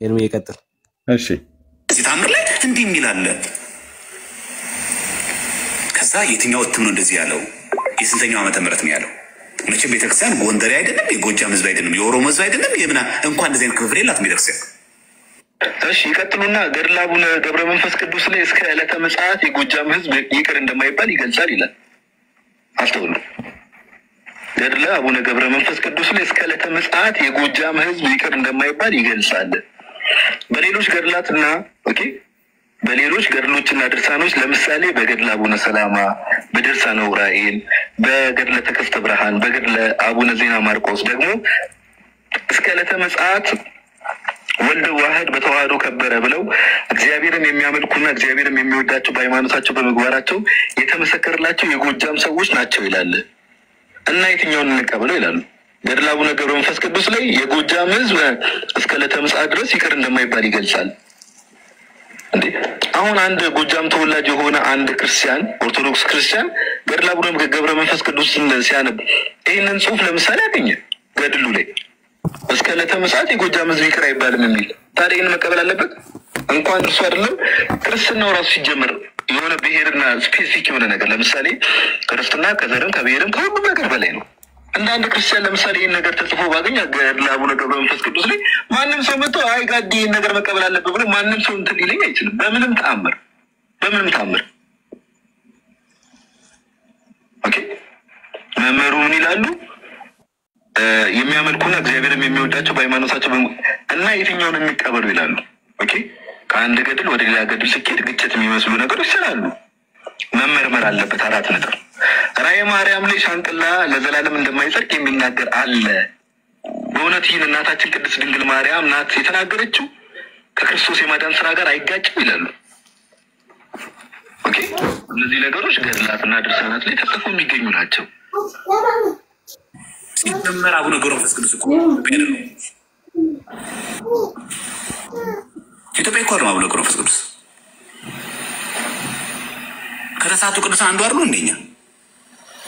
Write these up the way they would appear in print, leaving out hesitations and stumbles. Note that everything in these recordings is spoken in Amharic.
ኤርሚ ይቀጥል። እሺ እዚህ ታምር ላይ እንዲህ የሚል አለ። ከዛ የትኛው እትም ነው እንደዚህ ያለው? የስንተኛው ዓመተ ምህረት ነው ያለው? መቼም ቤተክርስቲያን ጎንደሬ አይደለም፣ የጎጃም ህዝብ አይደለም፣ የኦሮሞ ህዝብ አይደለም፣ የምና እንኳን እንደዚህ አይነት ክፍል የላትም ቤተክርስቲያን። እሺ ይቀጥሉና ገድለ አቡነ ገብረ መንፈስ ቅዱስ ላይ እስከ ዕለተ ምጽአት የጎጃም ህዝብ ይቅር እንደማይባል ይገልጻል ይላል። አስተውሉ። ገድለ አቡነ ገብረ መንፈስ ቅዱስ ላይ እስከ ዕለተ ምጽአት የጎጃም ህዝብ ይቅር እንደማይባል ይገልጻል። በሌሎች ገድላትና በሌሎች ገድሎችና ድርሳኖች ለምሳሌ በገድለ አቡነ ሰላማ፣ በድርሳነ ዑራኤል፣ በገድለ ተከስተ ብርሃን፣ በገድለ አቡነ ዜና ማርቆስ ደግሞ እስከ ዕለተ ምጽአት ወልድ ዋህድ በተዋህዶ ከበረ ብለው እግዚአብሔርን የሚያመልኩና እግዚአብሔርን የሚወዳቸው በሃይማኖታቸው በምግባራቸው የተመሰከረላቸው የጎጃም ሰዎች ናቸው ይላል። እና የትኛውን እንቀበለው ይላሉ? ገድለ አቡነ ገብረ መንፈስ ቅዱስ ላይ የጎጃም ህዝብ እስከ ዕለተ ምጽአት ድረስ ይቅር እንደማይባል ይገልጻል። እንዴ አሁን አንድ ጎጃም ተወላጅ የሆነ አንድ ክርስቲያን ኦርቶዶክስ ክርስቲያን ገድለ አቡነ ገብረ መንፈስ ቅዱስ ሲያነብ ይህንን ጽሑፍ ለምሳሌ ያገኘ ገድሉ ላይ እስከ ዕለተ ምጽአት የጎጃም ህዝብ ይቅር አይባልም የሚል ታዲያ ይህን መቀበል አለበት? እንኳን እርሱ አይደለም ክርስትናው ራሱ ሲጀምር የሆነ ብሔርና ስፔሲፊክ የሆነ ነገር ለምሳሌ ክርስትና ከዘርም ከብሔርም ከሁሉም ነገር በላይ ነው። እንደ አንድ ክርስቲያን ለምሳሌ ይህን ነገር ተጽፎ ባገኝ ገድለ አቡነ ገብረ መንፈስ ቅዱስ ላይ ማንም ሰው መጥቶ አይ ጋዲ ይህን ነገር መቀበል አለበት ብሎ ማንም ሰው እንትን ሊለኝ አይችልም። በምንም ተአምር መምህሩ ምን ይላሉ? የሚያመልኩና እግዚአብሔርም የሚወዳቸው በሃይማኖታቸው እና የትኛውን የሚቀበሉ ይላሉ። ከአንድ ገድል ወደ ሌላ ገድል ሲኬድ ግጭት የሚመስሉ ነገሮች ስላሉ መመርመር አለበት። 4 ነጥብ። ራእየ ማርያም ላይ ሻንቅላ ለዘላለም እንደማይጸድቅ የሚናገር አለ። በእውነት ይህን እናታችን ቅድስት ድንግል ማርያም ናት የተናገረችው? ከክርስቶስ የማዳን ስራ ጋር አይጋጭም ይላሉ። እነዚህ ነገሮች ገድላትና ድርሳናት ላይ ተጽፈው የሚገኙ ናቸው። ሲጀመር አቡነ ገብረ መንፈስ ቅዱስ እኮ ነው ኢትዮጵያ እኮ ነው። አቡነ ገብረ መንፈስ ቅዱስ ከተሳቱ ቅዱስ አንዱ አይደሉ? እንደኛ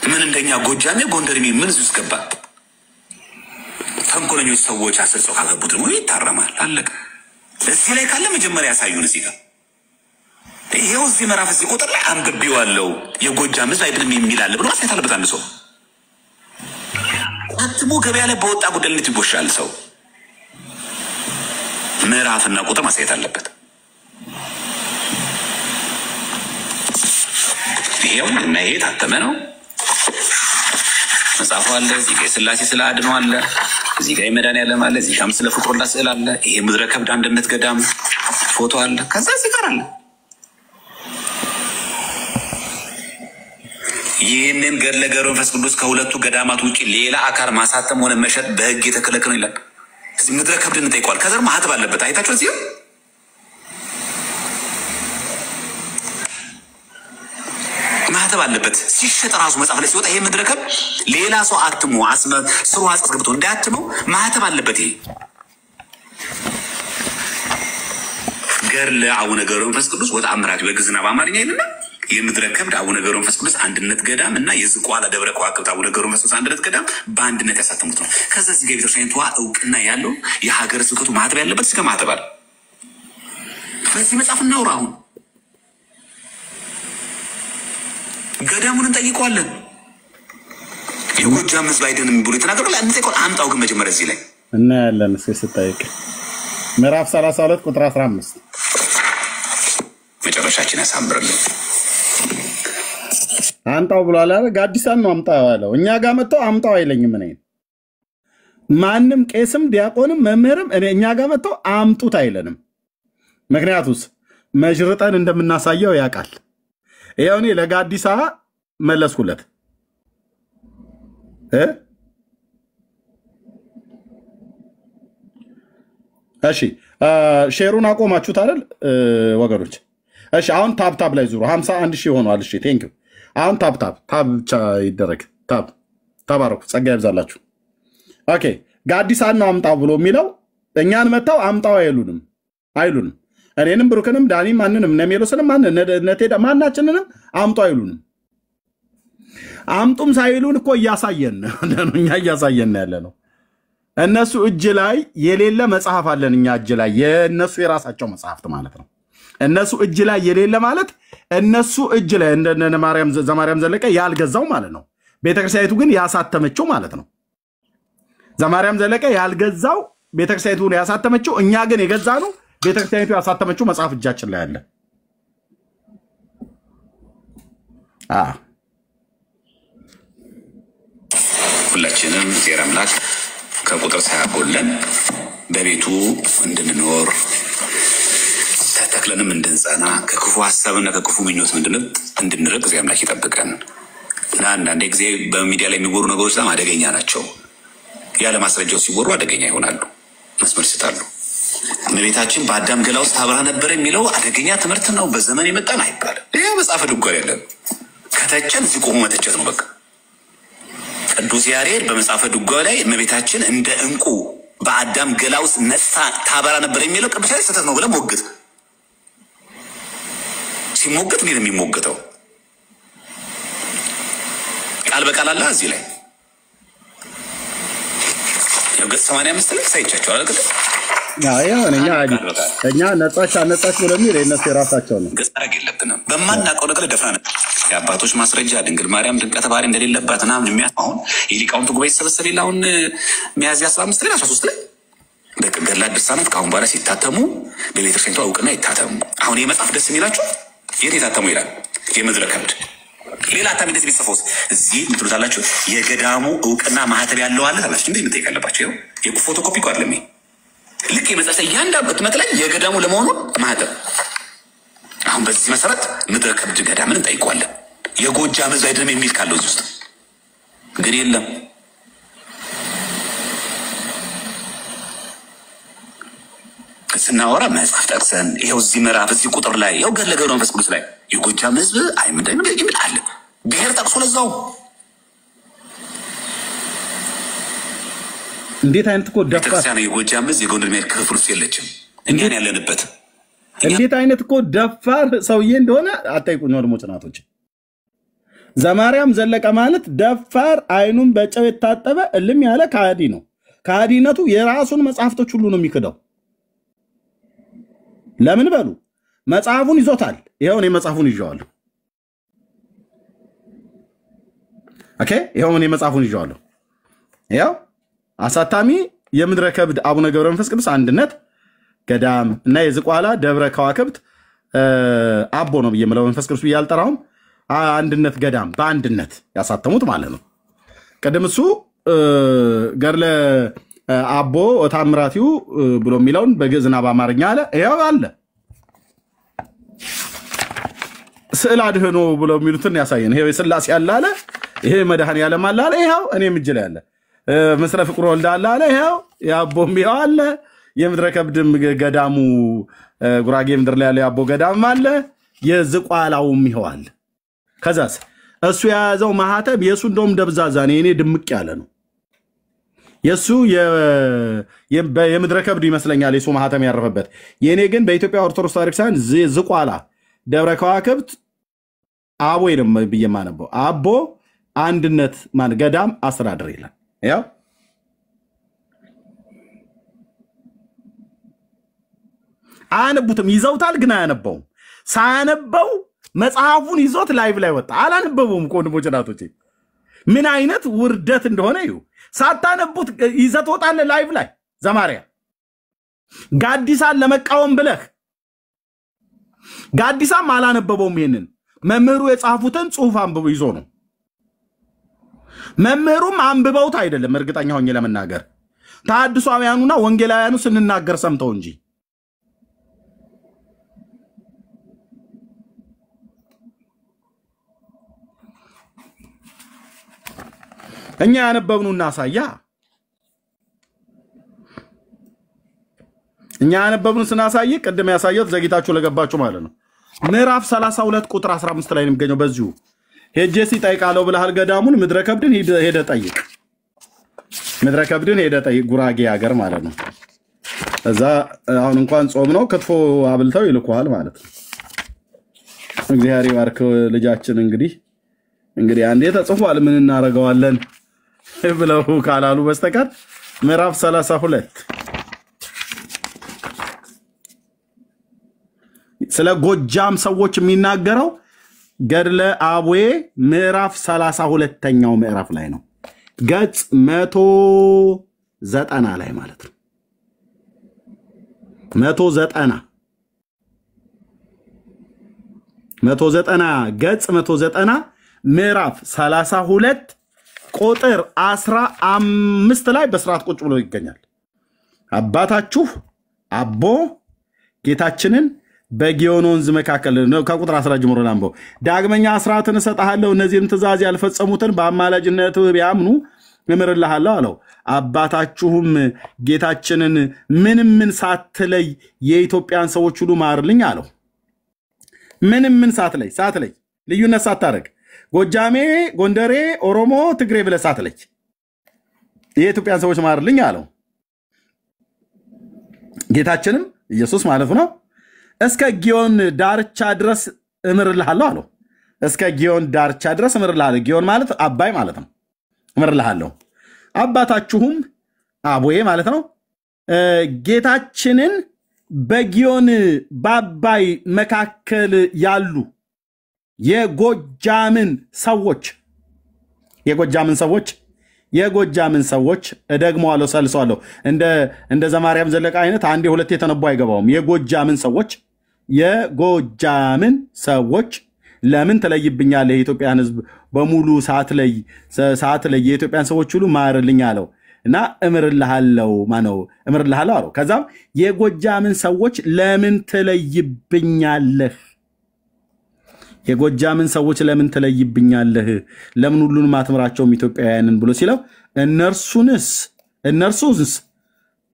ምን እንደኛ ጎጃሜ ጎንደር ምን ውስጥ ገባ? ተንኮለኞች ሰዎች አስርጸው ካገቡት ደግሞ ይታረማል። አለቀ። እዚህ ላይ ካለ መጀመሪያ ያሳዩን። እዚህ ጋር ይሄው እዚህ ምዕራፍ እዚህ ቁጥር ላይ አንብቤዋለሁ የጎጃም ህዝብ አይደለም የሚል አለ ብሎ አስተያየት አለበት አንድ ሰው። አትሞ ገበያ ላይ በወጣ ጉዳይ ላይ ይቦሻል ሰው። ምዕራፍና ቁጥር ማሳየት አለበት። ይሄው እና ይሄ ታተመ ነው መጽሐፉ አለ። እዚህ ጋር ስላሴ ስለ አድኖ አለ። እዚህ ጋር መድኃኒዓለም አለ። እዚህ ጋር ስለ ፍቁርላ ስዕል አለ። ይሄ ምድረ ከብድ አንድነት ገዳም ፎቶ አለ። ከዛ እዚህ ጋር አለ። ይህንን ገድለ ገብረ መንፈስ ቅዱስ ከሁለቱ ገዳማት ውጭ ሌላ አካል ማሳተም ሆነ መሸጥ በህግ የተከለከለ ነው ይላል። እዚህ ምድረ ከብድ እንጠይቋል። ከዘር ማህተብ አለበት። አይታችሁ እዚህ ማህተብ አለበት። ሲሸጥ ራሱ መጽሐፍ ላይ ሲወጣ ይሄ ምድረ ከብድ ሌላ ሰው አትሞ ስሩ አስገብቶ እንዳያትመው ማህተብ አለበት። ይሄ ገድለ አቡነ ገብረ መንፈስ ቅዱስ ወተአምራቱ በግዕዝና በአማርኛ ይልና የምድረ ከብድ አቡነ ገብረ መንፈስ ቅዱስ አንድነት ገዳም እና የዝቋላ ደብረ ከዋክብት አቡነ ገብረ መንፈስ ቅዱስ አንድነት ገዳም በአንድነት ያሳተሙት ነው። ከዛ እዚህ ጋር ቤተክርስቲያኒቷ እውቅና ያለው የሀገረ ስብከቱ ማህተብ ያለበት እስከ ማህተብ አለ። በዚህ መጽሐፍ እናውራ። አሁን ገዳሙን እንጠይቀዋለን። የጎጃም ህዝብ አይደንም ብሎ የተናገረው ላይ እንጠይቀዋል። አምጣው ግን መጀመሪያ እዚህ ላይ እናያለን። እስኪ ስጠይቅ ምዕራፍ 32 ቁጥር 15 መጨረሻችን ያሳምርልን። አንጣው ብሏል አይደል? ጋዲሳን ነው አምጣው ያለው። እኛ ጋር መጥቶ አምጣው አይለኝም። እኔ ማንም ቄስም ዲያቆንም መምህርም እኛ ጋር መጥቶ አምጡት አይለንም። ምክንያቱስ መጅርጠን እንደምናሳየው ያውቃል። ይሄው እኔ ለጋዲሳ መለስኩለት። እሺ ሼሩን አቆማችሁት አይደል ወገኖች? እሺ አሁን ታብ ላይ ዙሩ። 51,000 ሆኗል። እሺ ቴንክ ዩ። አሁን ታብ ብቻ ይደረግ። ተባረኩ፣ ጸጋ ይብዛላችሁ። ኦኬ ጋዲሳን ነው አምጣው ብሎ የሚለው እኛን መጣው አምጣው አይሉንም። እኔንም ብሩክንም ዳኒ ማንንም ነሜሎስንም ነቴዳ ማናችንንም አምጡ አይሉንም። አምጡም ሳይሉን እኮ እያሳየን ነው። እኛ እያሳየን ያለ ነው። እነሱ እጅ ላይ የሌለ መጽሐፍ አለን እኛ እጅ ላይ የነሱ የራሳቸው መጽሐፍት ማለት ነው። እነሱ እጅ ላይ የሌለ ማለት እነሱ እጅ ላይ እንደ ማርያም ዘለቀ ያልገዛው ማለት ነው። ቤተክርስቲያኒቱ ግን ያሳተመችው ማለት ነው። ዘማርያም ዘለቀ ያልገዛው ቤተክርስቲያኒቱ ያሳተመችው፣ እኛ ግን የገዛነው ቤተክርስቲያኒቱ ያሳተመችው መጽሐፍ እጃችን ላይ አለ። ሁላችንም እግዚአብሔር አምላክ ከቁጥር ሳያጎለን በቤቱ እንድንኖር ተተክለንም እንድንጸና ከክፉ ሐሳብና ከክፉ ምኞት እንድንርቅ እግዚአብሔር አምላክ ይጠብቀን። እና አንዳንድ ጊዜ በሚዲያ ላይ የሚወሩ ነገሮች በጣም አደገኛ ናቸው። ያለ ማስረጃው ሲወሩ አደገኛ ይሆናሉ፣ መስመር ይስታሉ። እመቤታችን በአዳም ገላ ውስጥ ታበራ ነበር የሚለው አደገኛ ትምህርት ነው። በዘመን የመጣን አይባልም። ይሄ መጽሐፈ ድጓ ያለን ከተቸን እዚህ ቆሞ መተቸት ነው በቃ። ቅዱስ ያሬድ በመጽሐፈ ድጓ ላይ እመቤታችን እንደ እንቁ በአዳም ገላ ውስጥ ነጽታ ታበራ ነበር የሚለው ቅዱስ ያሬድ ስህተት ነው ብለህ ሞግት። ሲሞግት እንዴት ነው የሚሞግተው? ቃል በቃል አለ እዚህ ላይ ገጽ 85 ላይ ሳይቻቸው አለ ከደ እኛ ነጻች ብለሚል የነሱ የራሳቸው ነው። ገጽ አረግ የለብንም በማናውቀው ነገር ደፍረን የአባቶች ማስረጃ ድንግል ማርያም ድንቀተ ባህሪ እንደሌለባት ምናምን የሚያስማውን የሊቃውንቱ ጉባኤ ተሰበሰበ ይላውን ሚያዝያ 15 ላይ 13 ላይ በገድላት ድርሳናት ከአሁን በኋላ ሲታተሙ በቤተክርስቲያኒቷ እውቅና ይታተሙ። አሁን የመጽሐፍ ደስ የሚላችሁ የት የታተሙ ይላል? የምድረ ከብድ ሌላ ታም እንደዚህ ቢጽፎስ እዚህ ምትሉታላችሁ የገዳሙ እውቅና ማህተብ ያለው አለ ታላችሁ እንዴ ምትጠይቅ አለባችሁ። ይሄው የፎቶኮፒ እኮ አይደለም። ልክ የመጽሐፍ እያንዳንዱ ህትመት ላይ የገዳሙ ለመሆኑ ማህተብ። አሁን በዚህ መሰረት ምድረ ከብድ ገዳምን እንጠይቀዋለን። የጎጃም ህዝብ አይደለም የሚል ካለው እዚህ ውስጥ ግን የለም። ስናወራ መጽሐፍ ጠቅሰን ይሄው እዚህ ምዕራፍ እዚህ ቁጥር ላይ ያው ገድለ ገብረ መንፈስ ቅዱስ ላይ የጎጃም ህዝብ አይምንደኝ የሚል አለ። ብሔር ጠቅሶ ለዛው እንዴት አይነት እኮ ደፋር ነው። የጎጃም ህዝብ የጎንደር ሜር ክፍል ውስጥ የለችም። እኛን ያለንበት እንዴት አይነት እኮ ደፋር ሰውዬ እንደሆነ አጠይቁኝ ወንድሞች እናቶች። ዘማርያም ዘለቀ ማለት ደፋር አይኑን በጨው የታጠበ እልም ያለ ካዲ ነው። ካዲነቱ የራሱን መጽሐፍቶች ሁሉ ነው የሚክደው። ለምን በሉ መጽሐፉን ይዞታል። ይሄው እኔ መጽሐፉን ይዤዋለሁ። ኦኬ ይሄው እኔ መጽሐፉን ይዤዋለሁ። ይሄው አሳታሚ የምድረ ከብድ አቡነ ገብረ መንፈስ ቅዱስ አንድነት ገዳም እና የዝቋላ ደብረ ከዋክብት አቦ ነው ብየምለው መንፈስ ቅዱስ ያልጠራውም አንድነት ገዳም በአንድነት ያሳተሙት ማለት ነው። ቀደም እሱ ገርለ አቦ ታምራቲው ብሎ የሚለውን በግዕዝና በአማርኛ አለ። ይሄው አለ ስዕል አድህኖ ብሎ የሚሉትን ያሳየን። ይሄው የሥላሴ አለ። ይሄ መድኃኔዓለም አለ። ይሄው እኔም እጅ ላይ አለ። ምስለ ፍቅር ወልዳ አለ። ይሄው ያቦም ይሄው አለ። የምድረ ከብድም ገዳሙ ጉራጌ ምድር ላይ ያለ ያቦ ገዳም አለ። የዝቋላውም ይሄው አለ። ከዛስ እሱ የያዘው ማህተም የሱ እንደውም ደብዛዛ ነው። እኔ ድምቅ ያለ ነው። የሱ የምድረ ከብድ ይመስለኛል የሱ ማህተም ያረፈበት። የኔ ግን በኢትዮጵያ ኦርቶዶክስ ታሪክሳን ዝቋላ ደብረ ከዋክብት አቦ ይደም በየማነበው አቦ አንድነት ማን ገዳም አስተዳደር ይላል። ያው አያነቡትም፣ ይዘውታል ግን አያነበውም። ሳያነበው መጽሐፉን ይዞት ላይቭ ላይ ወጣ። አላነበበውም። ወንድሞች እናቶቼ ምን አይነት ውርደት እንደሆነ እዩ። ሳታነቡት ይዘት ወጣለ ላይቭ ላይ ዘማርያም ጋዲሳን ለመቃወም ብለህ ጋዲሳም አላነበበውም። ይሄንን መምህሩ የጻፉትን ጽሑፍ አንብቦ ይዞ ነው። መምህሩም አንብበውት አይደለም እርግጠኛ ሆኜ ለመናገር ተሐድሷውያኑና ወንጌላውያኑ ስንናገር ሰምተው እንጂ እኛ ያነበብኑና ሳያ እኛ ያነበብኑ ስናሳይ ቅድም ያሳየው ዘግይታችሁ ለገባችሁ ማለት ነው። ምዕራፍ 32 ቁጥር 15 ላይ ነው የሚገኘው። በዚሁ ሄጄሲ ጠይቃለው ብለሃል ገዳሙን ምድረ ከብድን ሄደ ጠይቅ። ምድረ ከብድን ሄደ ጠይቅ ጉራጌ ሀገር ማለት ነው። እዛ አሁን እንኳን ጾም ነው ክትፎ አብልተው ይልኳል ማለት ነው። እግዚአብሔር ይባርክ ልጃችን። እንግዲህ አንዴ ተጽፏል ምን እናረጋዋለን ብለው ካላሉ በስተቀር ምዕራፍ 32 ስለ ጎጃም ሰዎች የሚናገረው ገድለ አቡዬ ምዕራፍ 32ኛው ምዕራፍ ላይ ነው። ገጽ 190 ላይ ማለት ነው። 190 ገጽ 190 ምዕራፍ 32 ቁጥር 15 ላይ በስርዓት ቁጭ ብሎ ይገኛል። አባታችሁ አቦ ጌታችንን በጊዮን ወንዝ መካከል ነው። ከቁጥር 10 ጀምሮ ላምበው። ዳግመኛ አስራትን እሰጥሃለሁ እነዚህም ትእዛዝ ያልፈጸሙትን በአማላጅነት ቢያምኑ እምርልሃለሁ አለው። አባታችሁም ጌታችንን ምን ሳትለይ የኢትዮጵያን ሰዎች ሁሉ ማርልኝ አለው። ምን ሳትለይ ልዩነት ሳታረግ ጎጃሜ፣ ጎንደሬ፣ ኦሮሞ፣ ትግሬ ብለህ ሳትለይ የኢትዮጵያን ሰዎች ማርልኝ አለው። ጌታችንም ኢየሱስ ማለት ነው እስከ ጊዮን ዳርቻ ድረስ እምርልሃለሁ አለው። እስከ ጊዮን ዳርቻ ድረስ እምርልሃለሁ። ጊዮን ማለት አባይ ማለት ነው። እምርልሃለሁ። አባታችሁም አቡዬ ማለት ነው ጌታችንን በጊዮን በአባይ መካከል ያሉ የጎጃምን ሰዎች እደግመዋለሁ፣ ሰልሰዋለሁ። እንደ ዘማርያም ዘለቀ አይነት አንዴ ሁለቴ የተነቡ አይገባውም። የጎጃምን ሰዎች ለምን ትለይብኛለህ? የኢትዮጵያን ሕዝብ በሙሉ ሰዓት ላይ የኢትዮጵያን ሰዎች ሁሉ ማርልኝ አለው እና እምርልሃለሁ አለው። ከዛም የጎጃምን ሰዎች ለምን ትለይብኛለህ? የጎጃምን ሰዎች ለምን ትለይብኛለህ? ለምን ሁሉንም አትምራቸውም ኢትዮጵያውያንን ብሎ ሲለው እነርሱስ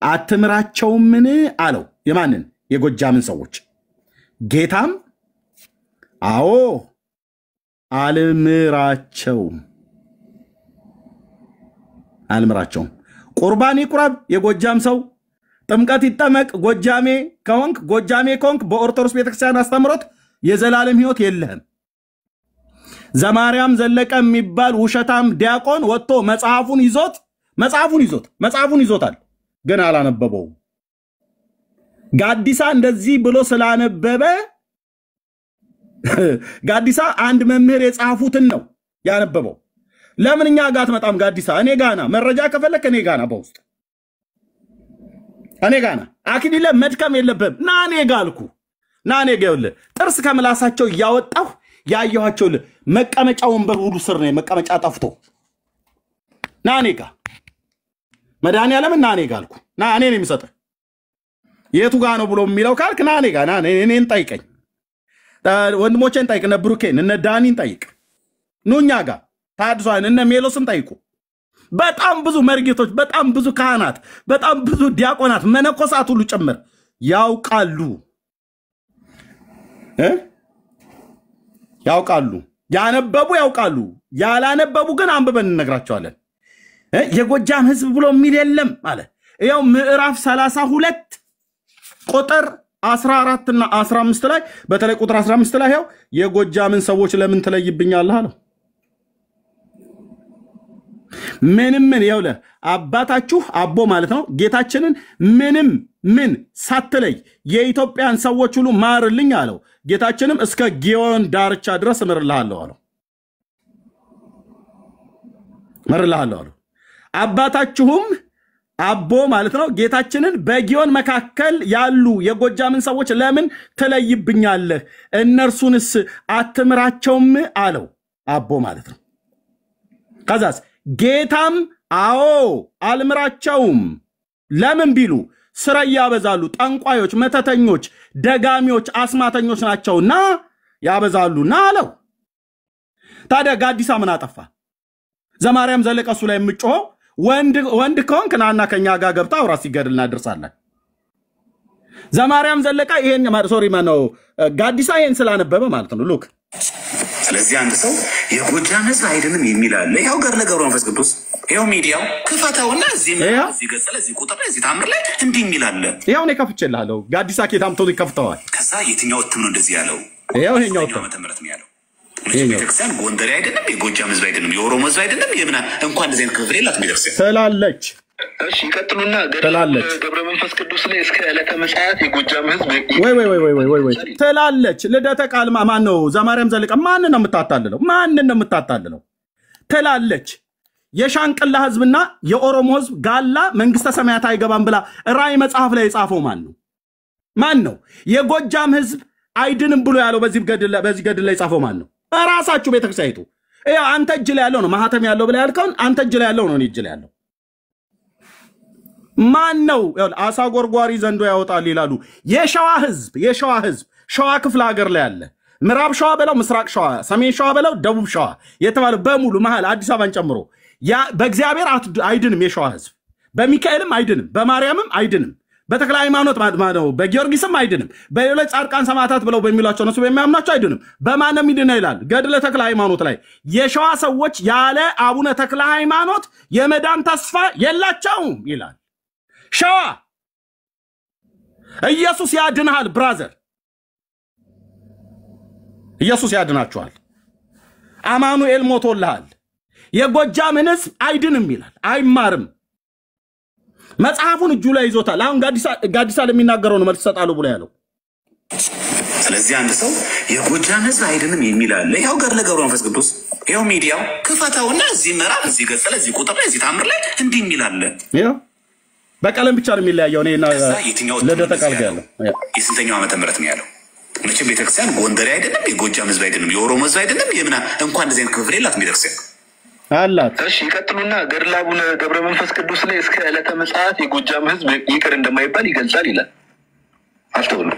አትምራቸውምን አለው። የማንን? የጎጃምን ሰዎች። ጌታም አዎ አልምራቸውም። ቁርባን ይቁረብ የጎጃም ሰው፣ ጥምቀት ይጠመቅ ጎጃሜ ከሆንክ በኦርቶዶክስ ቤተክርስቲያን አስተምሮት የዘላለም ሕይወት የለህም። ዘማርያም ዘለቀ የሚባል ውሸታም ዲያቆን ወጥቶ መጽሐፉን ይዞታል፣ ግን አላነበበውም። ጋዲሳ እንደዚህ ብሎ ስላነበበ ጋዲሳ አንድ መምህር የጻፉትን ነው ያነበበው። ለምን እኛ ጋር አትመጣም? ጋዲሳ እኔ ጋና መረጃ ከፈለክ እኔ ጋና በውስጥ እኔ ጋና አክሊለ መድከም የለብህም። ና እኔ ጋልኩ ናኔ ገውል ጥርስ ከምላሳቸው ያወጣው ያየኋቸው መቀመጫ ወንበር ሁሉ ስር ነው መቀመጫ ጠፍቶ ናኔ ጋ መድኃኔ ዓለም ናኔ ጋልኩ ና እኔ ነኝ የምሰጥህ የቱ ጋ ነው ብሎ የሚለው ካልክ ናኔ ጋ ና እኔን ጠይቀኝ። ወንድሞቼን ጠይቅ፣ እነ ብሩኬን እነ ዳኒን ጠይቅ፣ ኑኛ ጋ ታድሷን እነ ሜሎስን ጠይቁ። በጣም ብዙ መርጌቶች፣ በጣም ብዙ ካህናት፣ በጣም ብዙ ዲያቆናት፣ መነኮሳት ሁሉ ጭምር ያውቃሉ። ያነበቡ ያውቃሉ፣ ያላነበቡ ግን አንብበን እንነግራቸዋለን። የጎጃም ሕዝብ ብሎ የሚል የለም አለ። ይኸው ምዕራፍ 32 ቁጥር 14 እና 15 ላይ በተለይ ቁጥር 15 ላይ ይኸው የጎጃምን ሰዎች ለምን ትለይብኛለህ አለው። ምን ይኸውልህ አባታችሁ አቦ ማለት ነው ጌታችንን ምን ሳትለይ የኢትዮጵያን ሰዎች ሁሉ ማርልኝ አለው። ጌታችንም እስከ ጊዮን ዳርቻ ድረስ እምርልሃለሁ አለው። አባታችሁም አቦ ማለት ነው ጌታችንን በጊዮን መካከል ያሉ የጎጃምን ሰዎች ለምን ትለይብኛለህ? እነርሱንስ አትምራቸውም አለው። አቦ ማለት ነው። ከዛስ ጌታም አዎ አልምራቸውም። ለምን ቢሉ ስራ ያበዛሉ፣ ጠንቋዮች፣ መተተኞች፣ ደጋሚዎች፣ አስማተኞች ናቸውና ያበዛሉና አለው። ታዲያ ጋዲሳ ምን አጠፋ? ዘማርያም ዘለቀሱ ላይ የምጮኸው ወንድ ከሆንክ ናና ከኛ ጋር ገብታ አውራ ሲገድልና ድርሳለን። ዘማርያም ዘለቀ ይሄን ማነው ጋዲሳ ይሄን ስላነበበ ማለት ነው። ሉክ ስለዚህ አንድ ሰው የጎጃም ሕዝብ አይደለም የሚል አለ። ያው ገር ለገብረ መንፈስ ቅዱስ ያው ሚዲያው ክፈታውና እዚህ ገጽ ላይ እዚህ ቁጥር ላይ እዚህ ታምር ላይ እንዲህ የሚል አለ። ያው ነው ከፍቼልሃለሁ። ጋዲሳ ኬታምቶ ይከፍተዋል። ከዛ የትኛው እትም ነው እንደዚህ ያለው? ያው ይሄኛው እትም ተመረተ ነው ያለው። ቤተክርስቲያን ጎንደሬ አይደለም፣ የጎጃም ሕዝብ አይደለም፣ የኦሮሞ ሕዝብ አይደለም፣ የምና እንኳን እንደዚህ አይነት ክፍል የላትም ቤተክርስቲያን እሺ ይቀጥሉና ትላለች ገብረ መንፈስ ቅዱስ ላይ እስከ ዕለተ ምጽአት የጎጃም ህዝብ ወይ ትላለች። ልደተ ቃል ማን ነው? ዘማርያም ዘለቀ ማንን ነው የምታታልለው? ትላለች። የሻንቅላ ህዝብና የኦሮሞ ህዝብ ጋላ መንግስተ ሰማያት አይገባም ብላ ራእይ መጽሐፍ ላይ የጻፈው ማን ነው? የጎጃም ህዝብ አይድንም ብሎ ያለው በዚህ ገድል ላይ የጻፈው ማን ነው? ራሳችሁ ቤተክርስቲያኒቱ። አንተ እጅ ላይ ያለው ነው ማህተም ያለው ብላ ያልከውን አንተ እጅ ላይ ያለው ነው እጅ ላይ ያለው ማን ነው? አሳ ጎርጓሪ ዘንዶ ያወጣል ይላሉ። የሸዋ ህዝብ ሸዋ ክፍለ ሀገር ላይ ያለ ምዕራብ ሸዋ በለው ምስራቅ ሸዋ ሰሜን ሸዋ በለው ደቡብ ሸዋ የተባለው በሙሉ መሃል አዲስ አበባን ጨምሮ በእግዚአብሔር አይድንም። የሸዋ ህዝብ በሚካኤልም አይድንም፣ በማርያምም አይድንም፣ በተክለ ሃይማኖት ነው በጊዮርጊስም አይድንም፣ በሌሎች ጻድቃን ሰማዕታት ብለው በሚሏቸው እነሱ በሚያምናቸው አይድንም። በማንም ይድና ይላል ገድለ ተክለ ሃይማኖት ላይ የሸዋ ሰዎች ያለ አቡነ ተክለ ሃይማኖት የመዳን ተስፋ የላቸውም ይላል። ሸዋ ኢየሱስ ያድንሃል ብራዘር፣ ኢየሱስ ያድናችኋል። አማኑኤል ሞቶልሃል። የጎጃምን ህዝብ አይድንም ይላል፣ አይማርም። መጽሐፉን እጁ ላይ ይዞታል። አሁን ጋዲሳ ለሚናገረው ነው መልስ ሰጣሉ ብሎ ያለው። ስለዚህ አንድ ሰው የጎጃም ህዝብ አይድንም የሚል አለ። ይኸው ገድለ ገብረ መንፈስ ቅዱስ ይኸው ሚዲያው ክፈተውና እዚህ ምዕራፍ እዚህ ገጽ ላይ እዚህ ቁጥር ላይ እዚህ ታምር ላይ እንዲህ የሚል አለ። በቀለም ብቻ ነው የሚለያየው። እኔና ልደተ ቃል ጋር ያለው የስንተኛው ዓመተ ምህረት ነው ያለው? መቼም ቤተክርስቲያን ጎንደሬ አይደለም፣ የጎጃም ህዝብ አይደለም፣ የኦሮሞ ህዝብ አይደለም፣ እንኳን እንደዚህ አይነት ክፍል የላትም ቤተክርስቲያን አላት። እሺ ይቀጥሉና ገድለ አቡነ ገብረ መንፈስ ቅዱስ ላይ እስከ ዕለተ ምጽአት የጎጃም ህዝብ ይቅር እንደማይባል ይገልጻል ይላል። አስተውሉ።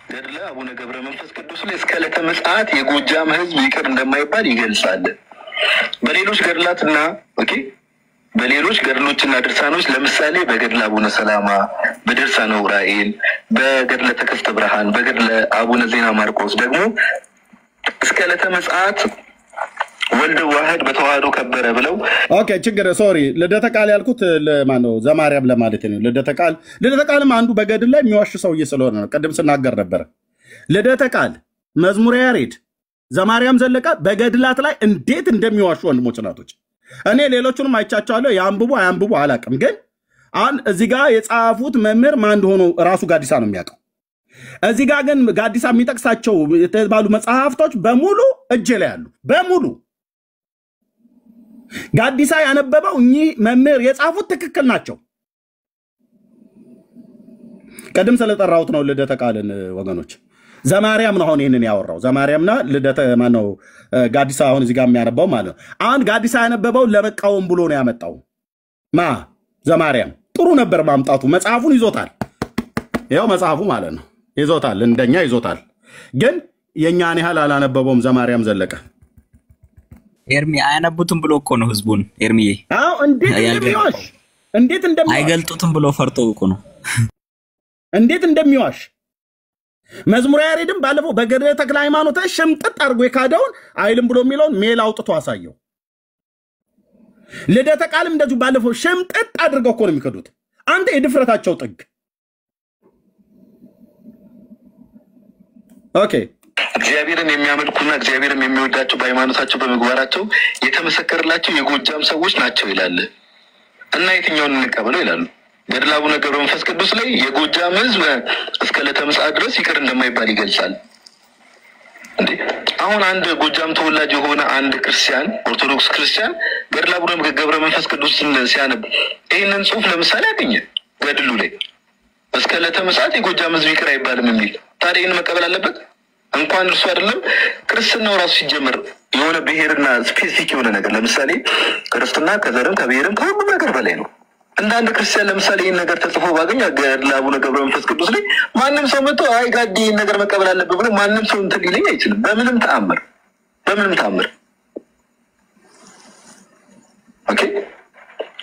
ገድለ አቡነ ገብረ መንፈስ ቅዱስ ላይ እስከ ዕለተ ምጽአት የጎጃም ህዝብ ይቅር እንደማይባል ይገልጻል። በሌሎች ገድላትና በሌሎች ገድሎችና ድርሳኖች ለምሳሌ በገድለ አቡነ ሰላማ፣ በድርሳነ ዑራኤል፣ በገድለ ተከስተ ብርሃን፣ በገድለ አቡነ ዜና ማርቆስ ደግሞ እስከ ዕለተ ምጽአት ወልድ ዋህድ በተዋህዶ ከበረ ብለው ችግር ሶሪ ልደተ ቃል ያልኩት ለማነው? ዘማርያም ለማለት ነው። ልደተ ቃልም አንዱ በገድል ላይ የሚዋሽ ሰውዬ ስለሆነ ነው። ቀደም ስናገር ነበር። ልደተ ቃል፣ መዝሙረ ያሬድ፣ ዘማርያም ዘለቀ በገድላት ላይ እንዴት እንደሚዋሹ ወንድሞች ናቶች። እኔ ሌሎቹንም አይቻቸዋለሁ። ያንብቡ አያንብቡ አላቅም። ግን አሁን እዚህ ጋር የጻፉት መምህር ማን እንደሆነ ራሱ ጋዲሳ ነው የሚያውቀው። እዚህ ጋር ግን ጋዲሳ የሚጠቅሳቸው የተባሉ መጽሐፍቶች በሙሉ እጄ ላይ ያሉ በሙሉ ጋዲሳ ያነበበው እኚህ መምህር የጻፉት ትክክል ናቸው። ቀደም ስለጠራሁት ነው ልደተ ቃልን ወገኖች። ዘማርያም ነው አሁን ይሄንን ያወራው። ዘማርያምና ልደተ ማነው ጋዲሳ አሁን እዚህ ጋር የሚያነባው ማለት ነው። አሁን ጋዲሳ ያነበበው ለመቃወም ብሎ ነው ያመጣው። ዘማርያም ጥሩ ነበር ማምጣቱ። መጽሐፉን ይዞታል። ይሄው መጽሐፉ ማለት ነው ይዞታል፣ እንደኛ ይዞታል። ግን የኛን ያህል አላነበበውም ዘማርያም ዘለቀ። ኤርሚ አያነቡትም ብሎ እኮ ነው ህዝቡን። ኤርሚዬ እንዴት እንደሚዋሽ አይገልጡትም ብሎ ፈርቶ እኮ ነው እንዴት እንደሚዋሽ። መዝሙረ ያሬድም ባለፈው በገድለ ተክለ ሃይማኖት ሽምጥጥ አድርጎ የካደውን አይልም ብሎ የሚለውን ሜል አውጥቶ አሳየው። ልደተ ቃልም እንደዚሁ ባለፈው ሽምጥጥ አድርገው እኮ ነው የሚከዱት። አንተ የድፍረታቸው ጥግ። እግዚአብሔርን የሚያመልኩና እግዚአብሔርን የሚወዳቸው በሃይማኖታቸው በምግባራቸው የተመሰከረላቸው የጎጃም ሰዎች ናቸው ይላል እና የትኛውን እንቀበለው ይላሉ። ገድለ አቡነ ገብረ መንፈስ ቅዱስ ላይ የጎጃም ህዝብ እስከ ዕለተ ምጽአት ድረስ ይቅር እንደማይባል ይገልጻል። አሁን አንድ ጎጃም ተወላጅ የሆነ አንድ ክርስቲያን ኦርቶዶክስ ክርስቲያን ገድለ አቡነ ገብረ መንፈስ ቅዱስ ሲያነብ ይህንን ጽሑፍ ለምሳሌ ያገኘ ገድሉ ላይ እስከ ዕለተ ምጽአት የጎጃም ህዝብ ይቅር አይባልም የሚል ታዲያ ይህን መቀበል አለበት? እንኳን እርሱ አይደለም ክርስትናው ራሱ ሲጀምር የሆነ ብሔርና ስፔሲፊክ የሆነ ነገር ለምሳሌ ክርስትና ከዘርም ከብሔርም ከሁሉም ነገር በላይ ነው። እንደ አንድ ክርስቲያን ለምሳሌ ይህን ነገር ተጽፎ ባገኝ ገድለ አቡነ ገብረ መንፈስ ቅዱስ ላይ ማንም ሰው መጥቶ አይ ጋዲ ይህን ነገር መቀበል አለበት ብሎ ማንም ሰው እንትን ሊለኝ አይችልም። በምንም ተአምር።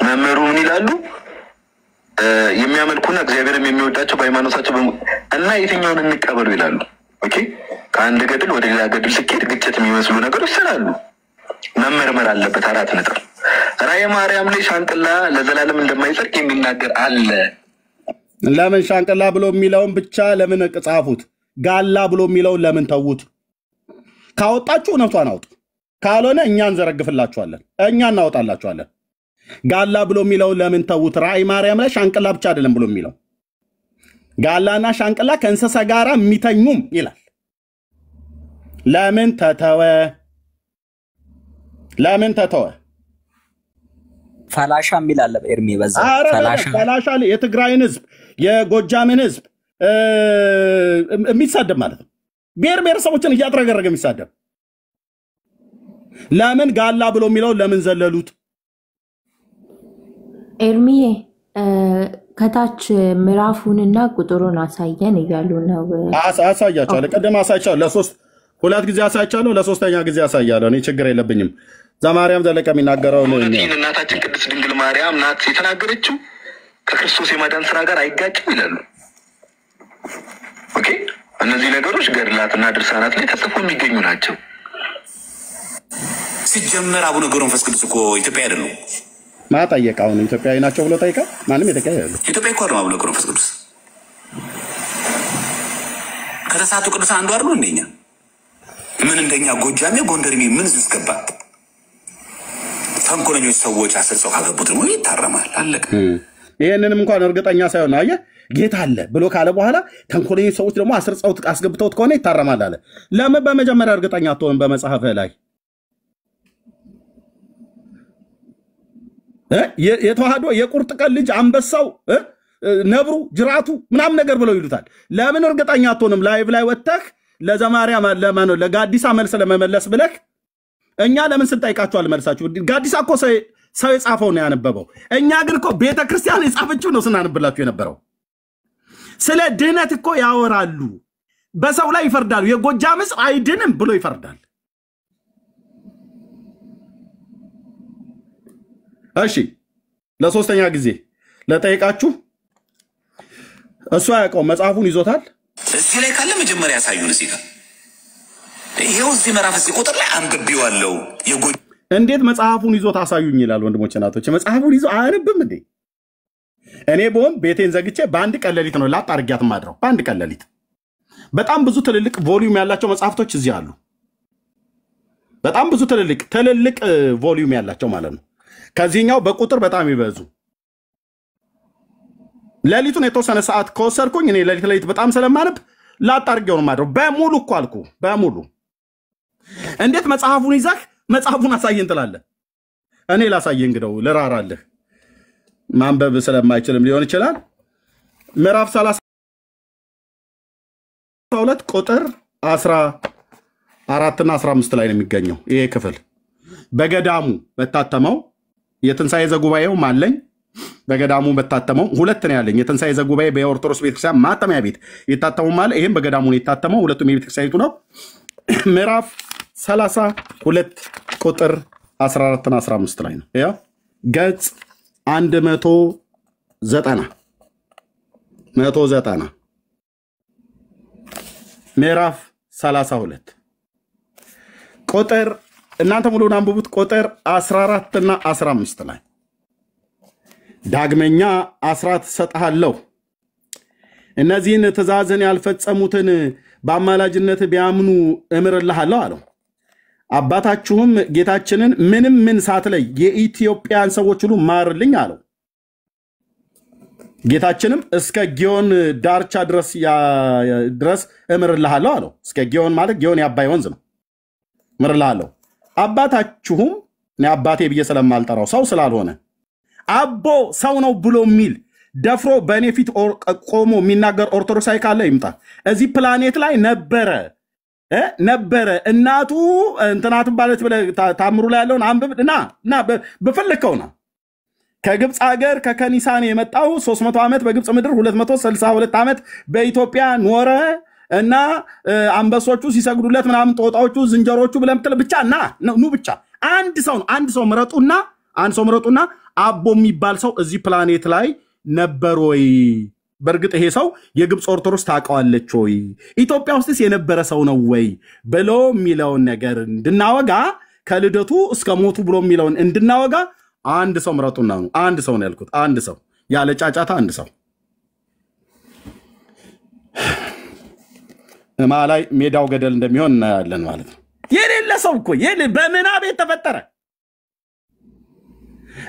መምህሩ ምን ይላሉ? የሚያመልኩና እግዚአብሔርም የሚወዳቸው በሃይማኖታቸው እና የትኛውን እንቀበሉ ይላሉ። ከአንድ ገድል ወደ ሌላ ገድል ስኬት ግጭት የሚመስሉ ነገሮች ስላሉ መመርመር አለበት። 4 ነጥብ። ራእየ ማርያም ላይ ሻንቅላ ለዘላለም እንደማይጸድቅ የሚናገር አለ። ለምን ሻንቅላ ብሎ የሚለውን ብቻ ለምን ጻፉት? ጋላ ብሎ የሚለውን ለምን ተዉት? ካወጣችሁ እውነቷን አውጡ፣ ካልሆነ እኛ እንዘረግፍላችኋለን፣ እኛ እናወጣላችኋለን። ጋላ ብሎ የሚለው ለምን ተውት? ራእይ ማርያም ላይ ሻንቅላ ብቻ አይደለም ብሎ የሚለው ጋላና ሻንቅላ ከእንስሳ ጋራ የሚተኙም ይላል። ለምን ተተወ? ለምን ተተወ? ፈላሻ የሚል አለ ኤርሚ በዛ ፈላሻ የትግራይን ህዝብ የጎጃምን ህዝብ የሚሳደብ ማለት ነው። ብሔር ብሔረሰቦችን እያጥረገረገ የሚሳደብ ለምን ጋላ ብሎ የሚለው ለምን ዘለሉት? ኤርሚዬ ከታች ምዕራፉንና ቁጥሩን አሳየን እያሉ ነው። አሳያቸዋለሁ። ቀደም አሳይቻለሁ። ሁለት ጊዜ አሳይቻለሁ። ለሶስተኛ ጊዜ አሳያለሁ። እኔ ችግር የለብኝም። ዘማርያም ዘለቀ የሚናገረው ነው። እናታችን ቅድስት ድንግል ማርያም ናት የተናገረችው ከክርስቶስ የማዳን ስራ ጋር አይጋጭም ይላሉ። ኦኬ፣ እነዚህ ነገሮች ገድላትና ድርሳናት ላይ ተጽፎ የሚገኙ ናቸው። ሲጀመር አቡነ ገብረ መንፈስ ቅዱስ እኮ ኢትዮጵያ አይደሉም። ማጠየቅ አሁን ኢትዮጵያዊ ናቸው ብሎ ጠይቃ ማንም ኢትዮጵያዊ አይደሉም። ኢትዮጵያ እኮ ነው አቡነ ገብረ መንፈስ ቅዱስ ከተሳቱ ቅዱስ አንዱ አይደሉ እንደኛ። ምን እንደኛ ጎጃሜ ጎንደርሜ ምን ዝስገባ ተንኮለኞች ሰዎች አስርጸው ካገቡት ነው ይታረማል። አለቀ። ይሄንንም እንኳን እርግጠኛ ሳይሆን አየ ጌታ አለ ብሎ ካለ በኋላ ተንኮለኞች ሰዎች ደግሞ አስርጸው አስገብተውት ከሆነ ይታረማል አለ። ለምን በመጀመሪያ እርግጠኛ አትሆንም? በመጽሐፈ ላይ የተዋህዶ የቁርጥ ቀን ልጅ አንበሳው ነብሩ ጅራቱ ምናምን ነገር ብለው ይሉታል። ለምን እርግጠኛ አትሆንም? ላይቭ ላይ ወጥተህ ለዘማርያም ለማነው ለጋዲሳ መልስ ለመመለስ ብለህ እኛ ለምን ስንጠይቃችሁ አልመልሳችሁ? ጋዲሳ እኮ ሰው የጻፈው ነው ያነበበው። እኛ ግን እኮ ቤተክርስቲያን የጻፈችው ነው ስናነብላችሁ የነበረው። ስለ ድህነት እኮ ያወራሉ፣ በሰው ላይ ይፈርዳሉ። የጎጃም ሕዝብ አይድንም ብሎ ይፈርዳል። እሺ ለሶስተኛ ጊዜ ለጠይቃችሁ እሱ ያውቀው መጽሐፉን ይዞታል። እዚህ ላይ ካለ መጀመሪያ ያሳዩን። እዚህ ጋር ይሄው እዚህ ምዕራፍ እዚህ ቁጥር ላይ አንብቤዋለሁ። እንዴት መጽሐፉን ይዞት አሳዩኝ ይላል። ወንድሞች እናቶች መጽሐፉን ይዞ አያነብም እንዴ? እኔ ቦም ቤቴን ዘግቼ በአንድ ቀን ሌሊት ነው ላጥ አድርጊያት ማድረው። በአንድ ቀን ሌሊት በጣም ብዙ ትልልቅ ቮሊዩም ያላቸው መጽሐፍቶች እዚህ አሉ። በጣም ብዙ ትልልቅ ቮሊዩም ያላቸው ማለት ነው። ከዚህኛው በቁጥር በጣም ይበዙ። ሌሊቱን የተወሰነ ሰዓት ከወሰድኩኝ እኔ ሌሊት በጣም ስለማነብ ላጥ አድርጌው ነው ማድረው። በሙሉ እኮ አልኩ በሙሉ። እንዴት መጽሐፉን ይዘህ መጽሐፉን አሳየን ትላለህ? እኔ ላሳየህ እንግዲው ልራራለህ። ማንበብ ስለማይችልም ሊሆን ይችላል። ምዕራፍ 32 ቁጥር 14 እና 15 ላይ ነው የሚገኘው ይሄ ክፍል። በገዳሙ በታተመው የትንሣኤ ዘጉባኤው ማለኝ በገዳሙ በታተመው ሁለት ነው ያለኝ። የትንሣኤ ዘጉባኤ በኦርቶዶክስ ቤተክርስቲያን ማተሚያ ቤት የታተመው ማለት ይሄም በገዳሙ ነው የታተመው። ሁለቱም የቤተክርስቲያኒቱ ነው። ምዕራፍ 32 ቁጥር 14 እና 15 ላይ ነው። ያው ገጽ 190 ምዕራፍ 32 ቁጥር እናንተ ሙሉውን አንብቡት። ቁጥር 14 እና 15 ላይ ዳግመኛ አስራት ሰጥሃለሁ፣ እነዚህን ትእዛዝን ያልፈጸሙትን በአማላጅነት ቢያምኑ እምርልሃለሁ አለው። አባታችሁም ጌታችንን ምንም ምን ሳትለይ የኢትዮጵያን ሰዎች ሁሉ ማርልኝ አለው። ጌታችንም እስከ ጊዮን ዳርቻ ድረስ እምርልሃለሁ አለው። እስከ ጊዮን ማለት ጊዮን የአባይ ወንዝ ነው። እምርልሃለሁ። አባታችሁም እኔ አባቴ ብዬ ስለማልጠራው ሰው ስላልሆነ አቦ ሰው ነው ብሎ የሚል ደፍሮ በእኔ ፊት ቆሞ የሚናገር ኦርቶዶክሳዊ ካለ ይምጣ። እዚህ ፕላኔት ላይ ነበረ እናቱ እንትናትን ባለች ብለህ ታምሩ ላይ ያለውን አንብብ እና በፈለከውና ከግብፅ ሀገር ከከኒሳን የመጣው 300 ዓመት በግብፅ ምድር 262 ዓመት በኢትዮጵያ ኖረ እና አንበሶቹ ሲሰግዱለት ምናምን ጦጣዎቹ ዝንጀሮቹ ብለህ ምትል ብቻ ኑ ብቻ አንድ ሰው ምረጡና አቦ የሚባል ሰው እዚህ ፕላኔት ላይ ነበር ወይ? በእርግጥ ይሄ ሰው የግብፅ ኦርቶዶክስ ታውቀዋለች ወይ? ኢትዮጵያ ውስጥስ የነበረ ሰው ነው ወይ ብሎ የሚለውን ነገር እንድናወጋ ከልደቱ እስከ ሞቱ ብሎ የሚለውን እንድናወጋ አንድ ሰው ምረጡና ነው። አንድ ሰው ነው ያልኩት። አንድ ሰው ያለ ጫጫታ አንድ ሰው እማ ላይ ሜዳው ገደል እንደሚሆን እናያለን ማለት ነው። የሌለ ሰው እኮ በምናብ የተፈጠረ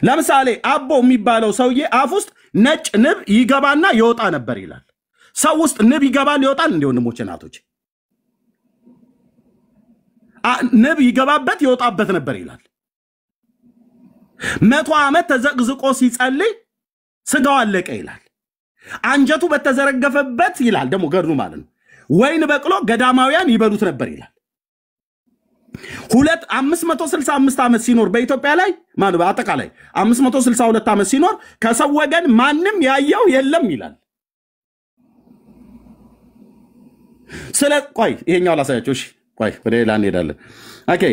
ለምሳሌ አቦ የሚባለው ሰውዬ አፍ ውስጥ ነጭ ንብ ይገባና ይወጣ ነበር ይላል። ሰው ውስጥ ንብ ይገባል ይወጣል እንዴ ወንድሞቼ እናቶች? ንብ ይገባበት ይወጣበት ነበር ይላል። 100 ዓመት ተዘቅዝቆ ሲጸልይ ስጋው አለቀ ይላል። አንጀቱ በተዘረገፈበት ይላል ደግሞ ገድሉ ማለት ነው ወይን በቅሎ ገዳማውያን ይበሉት ነበር ይላል። 565 ዓመት ሲኖር በኢትዮጵያ ላይ ማን በአጠቃላይ 562 ዓመት ሲኖር ከሰው ወገን ማንም ያየው የለም ይላል። ስለ ቆይ ይሄኛው ላሳያችሁ። እሺ ቆይ በሌላ እንሄዳለን። ኦኬ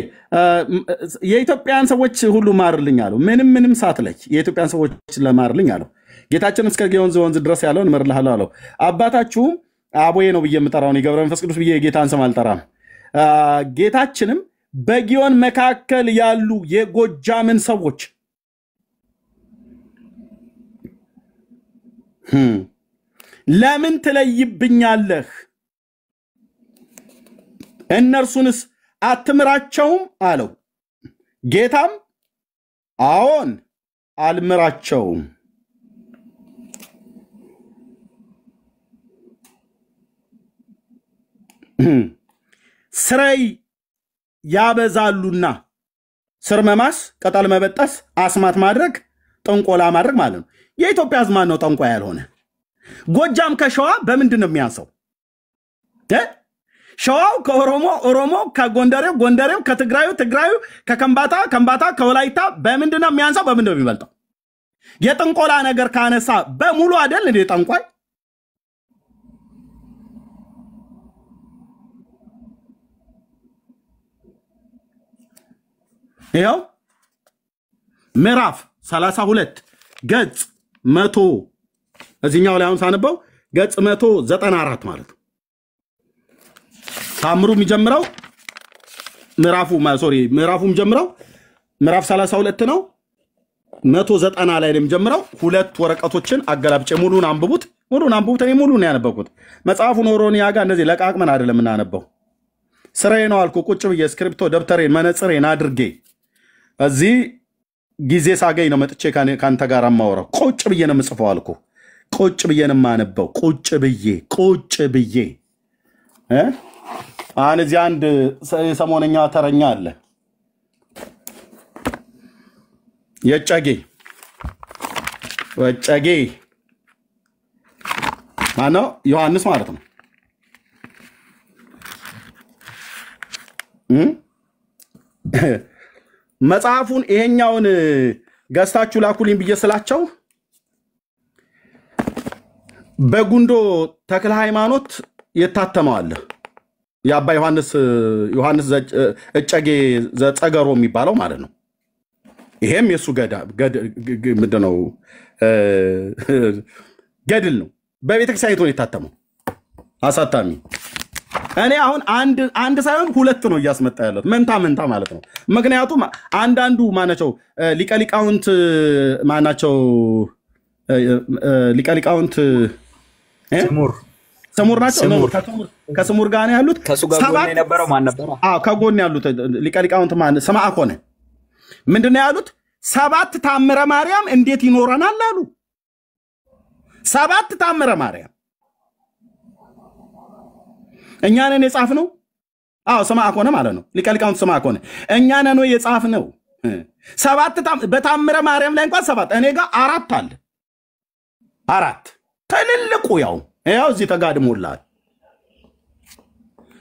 የኢትዮጵያን ሰዎች ሁሉ ማርልኝ አለው። ምንም ሳትለች የኢትዮጵያን ሰዎች ለማርልኝ አለው። ጌታችን እስከ ጊዮን ወንዝ ድረስ ያለውን እምርልሃለሁ አለው። አባታችሁ አቦዬ ነው ብዬ የምጠራው ነው ገብረ መንፈስ ቅዱስ ብዬ ጌታን ስም አልጠራም። ጌታችንም በጊዮን መካከል ያሉ የጎጃምን ሰዎች ለምን ትለይብኛለህ? እነርሱንስ አትምራቸውም አለው። ጌታም አዎን አልምራቸውም፣ ስራይ ያበዛሉና ስር መማስ፣ ቅጠል መበጠስ፣ አስማት ማድረግ፣ ጥንቆላ ማድረግ ማለት ነው። የኢትዮጵያ ሕዝብ ማን ነው ጠንቋይ ያልሆነ? ጎጃም ከሸዋ በምንድን ነው የሚያንሰው? ሸዋው ከኦሮሞ፣ ኦሮሞ ከጎንደሬው፣ ጎንደሬው ከትግራዩ፣ ትግራዩ ከከምባታ፣ ከምባታ ከወላይታ በምንድን ነው የሚያንሰው? በምንድን ነው የሚበልጠው? የጥንቆላ ነገር ካነሳ በሙሉ አይደል እንዴ ጠንቋይ? ይኸው ምዕራፍ 32 ገጽ 100 እዚህኛው ላይ አሁን ሳነበው ገጽ 194 ማለት ነው። ታምሩ የሚጀምረው ምዕራፉ የሚጀምረው ምዕራፍ 32 ነው። 190 ላይ ነው የሚጀምረው። ሁለት ወረቀቶችን አገላብጬ ሙሉን አንብቡት። እኔ ሙሉን ያነበብኩት መጽሐፉን ኦሮኒያ ጋር እንደዚህ ለቃቅመን አይደለም እናነበው። ስራዬ ነው አልኩ። ቁጭ ብዬ ስክሪፕቶ ደብተሬን መነጽሬን አድርጌ እዚህ ጊዜ ሳገኝ ነው መጥቼ ካንተ ጋር ማወራው። ቁጭ ብዬ ነው የምጽፈው አልኩ። ቁጭ ብዬ ነው የማነበው። ቁጭ ብዬ አሁን እዚህ አንድ የሰሞነኛ ተረኛ አለ። ወጨጌ ማነው? ዮሐንስ ማለት ነው። መጽሐፉን ይሄኛውን ገዝታችሁ ላኩልኝ ብዬ ስላቸው በጉንዶ ተክለ ሃይማኖት የታተመው አለ። የአባ ዮሐንስ እጨጌ ዘጸገሮ የሚባለው ማለት ነው። ይሄም የሱ ምንድነው ገድል ነው። በቤተክርስቲያኒቱ ነው የታተመው አሳታሚ። እኔ አሁን አንድ ሳይሆን ሁለት ነው እያስመጣ ያለው መንታ ማለት ነው። ምክንያቱም አንዳንዱ ማናቸው ሊቀሊቃውንት ማናቸው ሊቀሊቃውንት ስሙር ናቸው። ከስሙር ጋር ነው ያሉት። ከሱ ጋር ጎን የነበረው ማን ነበር? ከጎን ያሉት ሊቀሊቃውንት ማን ሰማዓ ኮነ ምንድነው ያሉት? 7 ታምረ ማርያም እንዴት ይኖረናል አሉ። 7 ታምረ ማርያም እኛ ነን የጻፍነው። ሰማዓ ኮነ ማለት ነው። ሊቀሊቃውንት ሰማዓ ኮነ እኛ ነን የጻፍነው። 7 በታምረ ማርያም ላይ እንኳን 7 እኔ ጋር 4 አለ። 4 ትልልቁ ያው እዚህ ተጋድሞላል።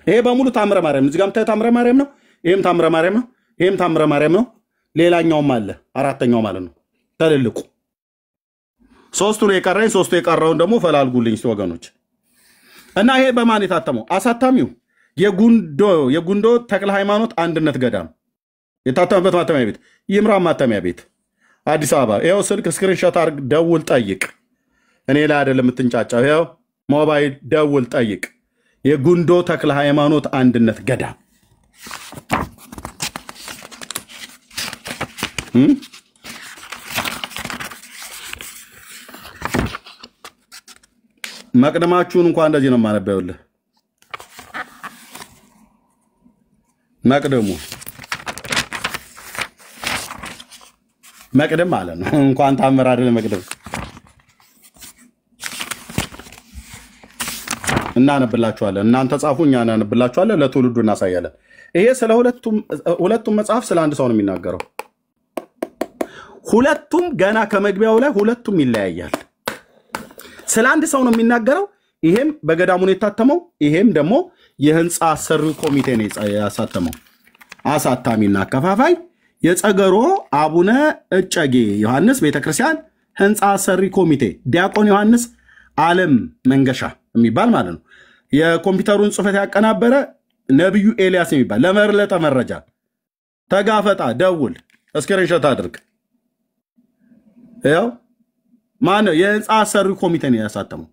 ይሄ በሙሉ ታምረ ማርያም እዚህ ጋርም ታምረ ማርያም ነው። ይሄም ታምረ ማርያም ነው። ይሄም ታምረ ማርያም ነው። ሌላኛውም አለ 4ኛው ማለት ነው ትልልቁ። 3ቱ ነው የቀረኝ። 3ቱ የቀረውን ደግሞ ፈላልጉልኝ ወገኖች። እና ይሄ በማን የታተመው? አሳታሚው የጉንዶ ተክለ ሃይማኖት አንድነት ገዳም የታተመበት ማተሚያ ቤት ይምራ ማተሚያ ቤት አዲስ አበባ። ይኸው ስልክ ስክሪንሾት አድርግ፣ ደውል፣ ጠይቅ። እኔ ላይ አይደለም የምትንጫጫው። ይኸው ሞባይል ደውል፣ ጠይቅ። የጉንዶ ተክለ ሃይማኖት አንድነት ገዳም መቅደማችሁን እንኳን እንደዚህ ነው የማነበውልህ። መቅደም ማለት ነው። እንኳን ታምር አይደለም መቅደም እናነብላችኋለን። እናንተ ጻፉ፣ እኛ እናነብላችኋለን፣ ለትውልዱ እናሳያለን። ይሄ ስለ ሁለቱም መጽሐፍ ስለ አንድ ሰው ነው የሚናገረው። ሁለቱም ገና ከመግቢያው ላይ ሁለቱም ይለያያል። ስለ አንድ ሰው ነው የሚናገረው። ይሄም በገዳሙ ነው የታተመው። ይሄም ደግሞ የህንፃ አሰሪ ኮሚቴ ነው ያሳተመው። አሳታሚና አከፋፋይ የጸገሮ አቡነ እጨጌ ዮሐንስ ቤተክርስቲያን ህንፃ አሰሪ ኮሚቴ ዲያቆን ዮሐንስ ዓለም መንገሻ የሚባል ማለት ነው። የኮምፒውተሩን ጽሑፈት ያቀናበረ ነብዩ ኤልያስ የሚባል። ለመረለጠ መረጃ ተጋፈጣ፣ ደውል፣ ስክሪንሾት አድርግ። ያው ማነው የህንፃ አሰሪ ኮሚቴ ነው ያሳተመው።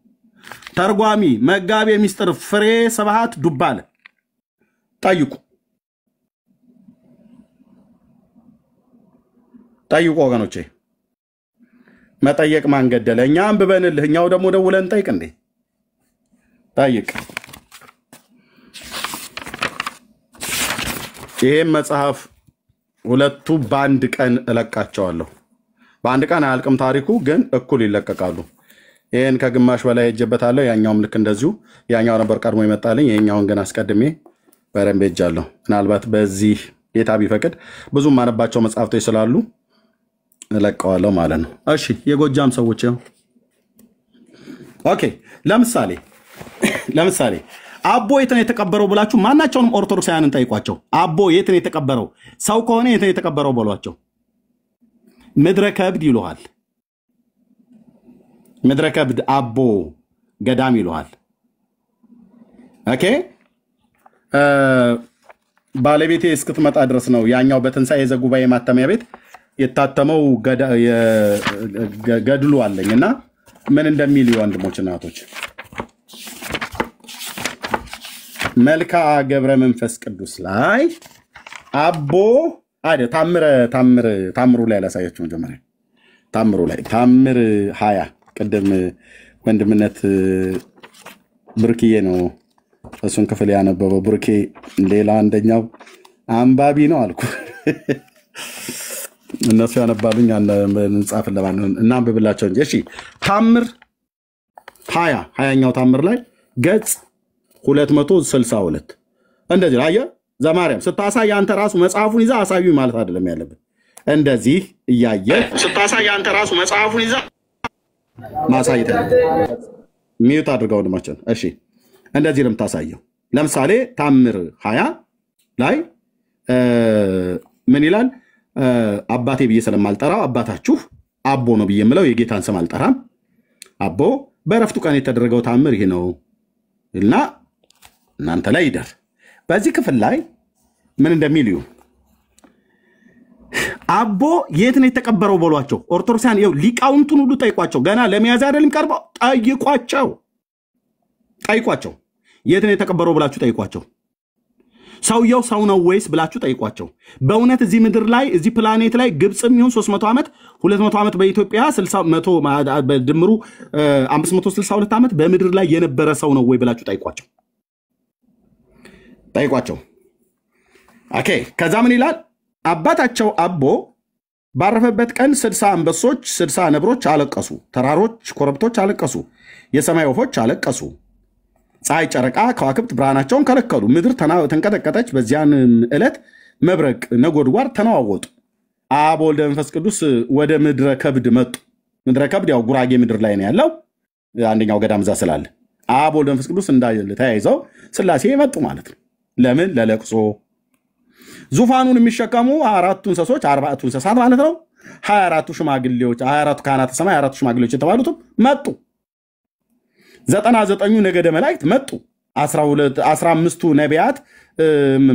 ተርጓሚ መጋቤ ሚስጥር ፍሬ ስብሐት ዱባለ። ጠይቁ ወገኖቼ። መጠየቅ ማን ገደለ? እኛ አንብበንልህ፣ እኛው ደግሞ ደውለን ጠይቅ እንዴ? ጠይቅ። ይሄም መጽሐፍ ሁለቱ በአንድ ቀን እለቃቸዋለሁ። በአንድ ቀን አያልቅም ታሪኩ፣ ግን እኩል ይለቀቃሉ። ይሄን ከግማሽ በላይ ሄጄበታለሁ። ያኛውም ልክ እንደዚሁ። ያኛው ነበር ቀድሞ ይመጣልኝ፣ ይሄኛውን ግን አስቀድሜ በደንብ ሄጃለሁ። ምናልባት በዚህ ጌታ ቢፈቅድ ብዙ ማነባቸው መጽሐፍቶች ስላሉ እለቀዋለሁ ማለት ነው። እሺ የጎጃም ሰዎች ነው። ኦኬ ለምሳሌ አቦ የት ነው የተቀበረው ብላችሁ ማናቸውንም ኦርቶዶክሳውያንን ጠይቋቸው። አቦ የት ነው የተቀበረው? ሰው ከሆነ የት ነው የተቀበረው በሏቸው። ምድረ ከብድ ይሉሃል። ምድረ ከብድ አቦ ገዳም ይሉሃል። ኦኬ ባለቤቴ እስክትመጣ ድረስ ነው ያኛው በትንሣኤ ዘጉባኤ ማተሚያ ቤት የታተመው ገድሉ አለኝና ምን እንደሚል ወንድሞች እናቶች መልክዓ ገብረ መንፈስ ቅዱስ ላይ አቦ አይደ ታምሩ ላይ ላሳያችሁ። መጀመሪያ ታምር 20 ቅድም ወንድምነት ብርክዬ ነው እሱን ክፍል ያነበበው። ብርኬ ሌላ አንደኛው አንባቢ ነው አልኩ። እነሱ ያነባሉኝ እንጻፍ ለማን እና አንብብላቸው እንጂ። እሺ ታምር 20ኛው ታምር ላይ ገጽ 262 እንደዚህ አየ ዘማርያም ስታሳይ አንተ ራሱ መጽሐፉን ይዛ አሳዩ ማለት አይደለም ያለበት። እንደዚህ እያየ ስታሳይ አንተ ራሱ መጽሐፉን ይዛ ማሳየት ሚዩት አድርገው ወንድማችን። እሺ እንደዚህ ነው የምታሳየው። ለምሳሌ ታምር 20 ላይ ምን ይላል? አባቴ ብዬ ስለማልጠራው አባታችሁ አቦ ነው ብዬ የምለው የጌታን ስም አልጠራም። አቦ በረፍቱ ቀን የተደረገው ታምር ይሄ ነው እና እናንተ ላይ ይደር። በዚህ ክፍል ላይ ምን እንደሚል ይሁን። አቦ የት ነው የተቀበረው በሏቸው። ኦርቶዶክሳን ይኸው ሊቃውንቱን ሁሉ ጠይቋቸው። ገና ለሚያዝ አይደለም ቀርበው ጠይቋቸው። የት ነው የተቀበረው ብላችሁ ጠይቋቸው። ሰውየው ሰው ነው ወይስ ብላችሁ ጠይቋቸው። በእውነት እዚህ ምድር ላይ እዚህ ፕላኔት ላይ ግብፅም ይሁን 300 ዓመት 200 ዓመት በኢትዮጵያ 60 በድምሩ 562 ዓመት በምድር ላይ የነበረ ሰው ነው ወይ ብላችሁ ጠይቋቸው። ኦኬ ከዛ ምን ይላል? አባታቸው አቦ ባረፈበት ቀን 60 አንበሶች 60 ነብሮች አለቀሱ። ተራሮች ኮረብቶች አለቀሱ። የሰማይ ወፎች አለቀሱ። ፀሐይ ጨረቃ ከዋክብት ብርሃናቸውን ከለከሉ። ምድር ተንቀጠቀጠች። በዚያን ዕለት መብረቅ ነጎድጓድ ተነዋወጡ። አብ ወልድ መንፈስ ቅዱስ ወደ ምድረ ከብድ መጡ። ምድረ ከብድ ያው ጉራጌ ምድር ላይ ነው ያለው። አንደኛው ገዳም እዛ ስላለ አብ ወልድ መንፈስ ቅዱስ ተያይዘው ሥላሴ መጡ ማለት ነው። ለምን? ለለቅሶ። ዙፋኑን የሚሸከሙ 4ቱ እንስሶች 40ቱ እንስሳት ማለት ነው። 24ቱ ሽማግሌዎች 24ቱ ካህናተ ሰማይ 24ቱ ሽማግሌዎች የተባሉትም መጡ። 99ኙ ነገደ መላእክት መጡ። 15ቱ ነቢያት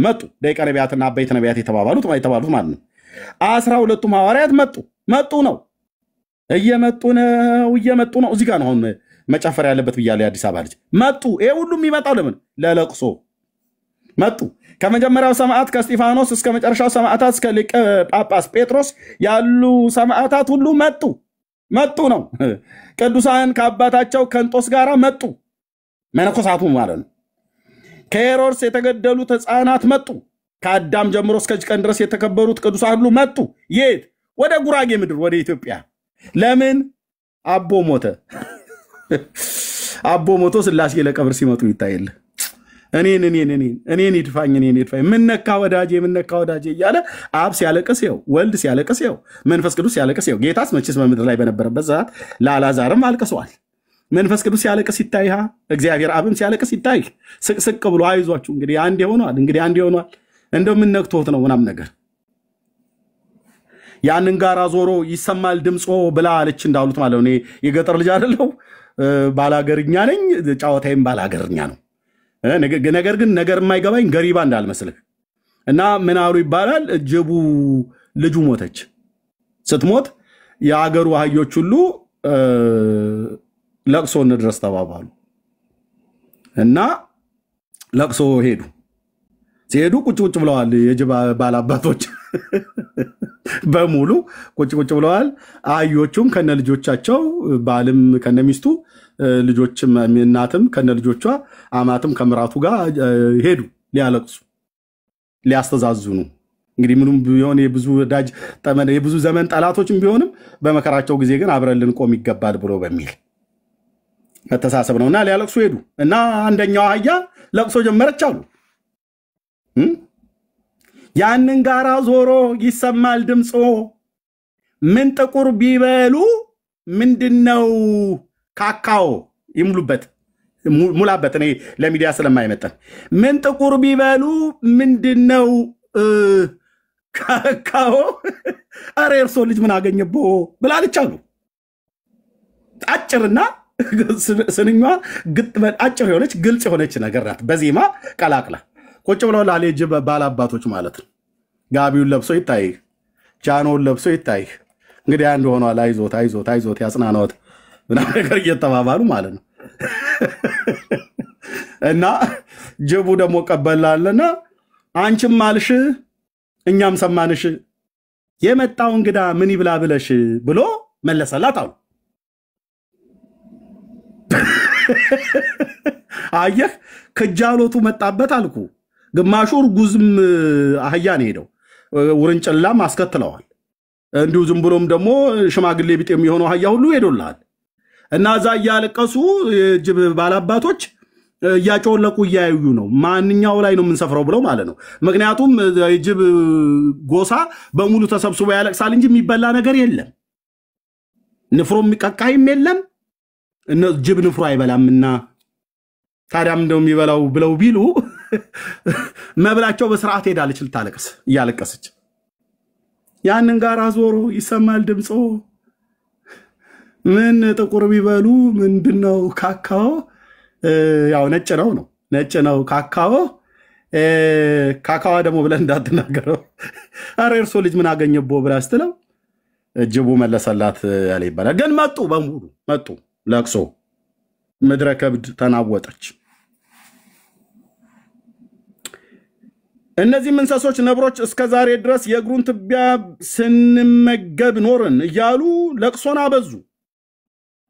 መጡ። ደቂቀ ነቢያትና አበይት ነቢያት የተባሉት ማለት ነው። 12ቱም ሐዋርያት መጡ ነው። እየመጡ ነው። እዚህ ጋር ነው አሁን መጨፈር ያለበት ብያለሁ። የአዲስ አበባ ልጅ መጡ። ይሄ ሁሉ የሚመጣው ለምን? ለለቅሶ መጡ። ከመጀመሪያው ሰማዕት ከእስጢፋኖስ እስከ መጨረሻው ሰማዕታት እስከ ሊቀ ጳጳስ ጴጥሮስ ያሉ ሰማዕታት ሁሉ መጡ ነው። ቅዱሳን ከአባታቸው ከንጦስ ጋር መጡ። መነኮሳቱ ማለት ነው። ከሄሮድስ የተገደሉት ሕፃናት መጡ። ከአዳም ጀምሮ እስከዚህ ቀን ድረስ የተከበሩት ቅዱሳን ሁሉ መጡ። የት? ወደ ጉራጌ ምድር ወደ ኢትዮጵያ ለምን አቦ ሞተ አቦ ሞቶ ስላሴ ለቀብር ሲመጡ ይታያል እኔን ይድፋኝ ምን ነካ ወዳጄ እያለ አብ ሲያለቅስ ይው ወልድ ሲያለቅስ ይው መንፈስ ቅዱስ ሲያለቅስ ይው ጌታስ መቼስ በምድር ላይ በነበረበት ሰዓት ለአልዓዛርም አልቅሷል መንፈስ ቅዱስ ሲያለቅስ ይታይሃ እግዚአብሔር አብም ሲያለቅስ ይታይ ስቅስቅ ብሎ አይዟችሁ እንግዲህ አንድ ሆኗል እንደው ምን ነክቶት ነው ምናም ነገር ያንን ጋራ ዞሮ ይሰማል ድምጾ ብላ አለች እንዳሉት ማለት ነው የገጠር ልጅ አይደለው ባላገርኛ ነኝ ጫወታዬም ባላገርኛ ነው ነገር ግን ነገር የማይገባኝ ገሪባ እንዳልመስልህ እና ምን አሉ ይባላል ጅቡ ልጁ ሞተች ስትሞት የአገሩ አህዮች ሁሉ ለቅሶ እንድረስ ተባባሉ እና ለቅሶ ሄዱ ሲሄዱ ቁጭ ብለዋል የጅብ ባላባቶች በሙሉ ቁጭ ብለዋል አህዮቹም ከነ ልጆቻቸው ባልም ከነ ሚስቱ ልጆችም እናትም ከነ ልጆቿ አማትም ከምራቱ ጋር ሄዱ ሊያለቅሱ ሊያስተዛዝኑ እንግዲህ ምንም ቢሆን የብዙ ዳጅ ተመነ የብዙ ዘመን ጠላቶችም ቢሆንም በመከራቸው ጊዜ ግን አብረን ልንቆም ይገባል ብሎ በሚል መተሳሰብ ነውና ሊያለቅሱ ሄዱ እና አንደኛው አህያ ለቅሶ ጀመረች አሉ ያንን ጋራ ዞሮ ይሰማል ድምጾ ምን ጥቁር ቢበሉ ምንድነው ካካው ይሙሉበት ሙላበት እኔ ለሚዲያ ስለማይመጣን ምን ጥቁር ቢበሉ ምንድነው ካካው አሬ እርሶ ልጅ ምን አገኘቦ ብላለች አሉ አጭርና ስንኛ ግጥመን አጭር የሆነች ግልጽ የሆነች ነገር ናት በዜማ ቀላቅላ ቁጭ ብለው ላሌጅ ባላባቶች ማለት ነው ጋቢውን ለብሶ ይታይ ጃኖን ለብሶ ይታይ እንግዲህ አንድ ሆኗል አይዞት ያጽናናዎት እና ነገር እየተባባሉ ማለት ነው እና ጅቡ ደግሞ ቀበላለና አንቺም ማልሽ እኛም ሰማንሽ የመጣው እንግዳ ምን ይብላ ብለሽ ብሎ መለሰላት አሉ አየህ ከጃሎቱ መጣበት አልኩ ግማሹ ርጉዝም አህያን ሄደው ውርንጭላም አስከትለዋል እንዲሁ ዝም ብሎም ደግሞ ሽማግሌ ቢጤ የሚሆነው አህያ ሁሉ ሄዶላል እና ዛ ያለቀሱ ጅብ ባላባቶች ያጮለቁ ያዩ ነው ማንኛው ላይ ነው የምንሰፍረው ብለው ማለት ነው ምክንያቱም ጅብ ጎሳ በሙሉ ተሰብስቦ ያለቅሳል እንጂ የሚበላ ነገር የለም ንፍሮ የሚቀቃይም የለም ጅብ ንፍሮ አይበላምና ታዲያም እንደው የሚበላው ብለው ቢሉ መብላቸው በስርዓት ሄዳለች ልታለቅስ ያለቀሰች ያንን ጋራ ዞሮ ይሰማል ድምጾ ምን ጥቁር ቢበሉ ምንድነው ካካው ያው ነጭ ነው ካካው ደግሞ ብለን እንዳትናገረው አሬ እርሶ ልጅ ምን አገኘቦ ብላ ስትለው ጅቡ መለሰላት ያለ ይባላል ግን መጡ ለቅሶ ምድረ ከብድ ተናወጠች እነዚህ እንስሶች ነብሮች እስከ ዛሬ ድረስ የእግሩን ትቢያ ስንመገብ ኖርን እያሉ ለቅሶን አበዙ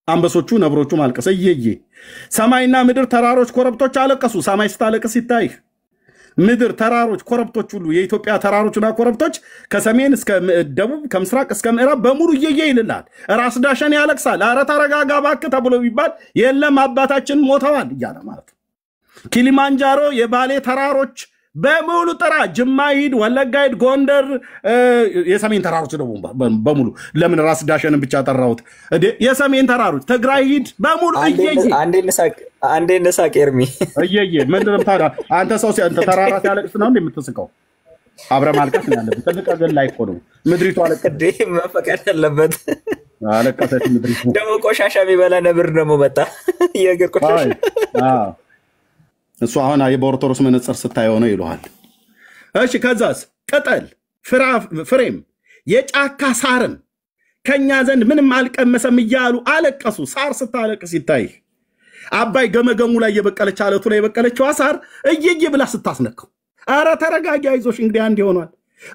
አንበሶቹ ነብሮቹ ማልቀስ እየየ ሰማይና ምድር ተራሮች ኮረብቶች አለቀሱ ሰማይ ስታለቅስ ይታይ ምድር ተራሮች ኮረብቶች ሁሉ የኢትዮጵያ ተራሮችና ኮረብቶች ከሰሜን እስከ ደቡብ ከምስራቅ እስከ ምዕራብ በሙሉ እየየ ይልላል ራስ ዳሸን ያለቅሳል አረ ተረጋጋ ባክህ ተብሎ ቢባል የለም አባታችን ሞተዋል እያለ ማለት ኪሊማንጃሮ የባሌ ተራሮች በሙሉ ተራ ጅማ ሂድ ወለጋ ሂድ ጎንደር የሰሜን ተራሮች ደግሞ በሙሉ ለምን ራስ ዳሸንን ብቻ ጠራውት የሰሜን ተራሮች ትግራይ ሂድ በሙሉ አንዴ ነሳቅ ኤርሚ እየየ ምንድነው ታዲያ አንተ ሰው አንተ ተራራ ያለቅስ ነው እንደምትስቀው አብረ ማልቀስ ያለበት ትልቅ ገል ላይ ቆዶ ምድሪቱ አለቀደ መፈቀድ ያለበት አለቀሰች ምድሪቱ ደግሞ ቆሻሻ ቢበላ ነብር ደግሞ መጣ የእግር ቆሻሻ እሱ አሁን የቦርቶሮስ መነጽር ስታየው ነው ይሏል እሺ ከዛስ ቅጠል ፍሬም የጫካ ሳርም ከኛ ዘንድ ምንም አልቀመሰም እያሉ አለቀሱ ሳር ስታለቅስ ይታይ አባይ ገመገሙ ላይ የበቀለች አለቱ ላይ የበቀለችው ሳር እየየ ብላ ስታስነከው አረ ተረጋጊ አይዞሽ እንግዲህ አንድ ይሆናል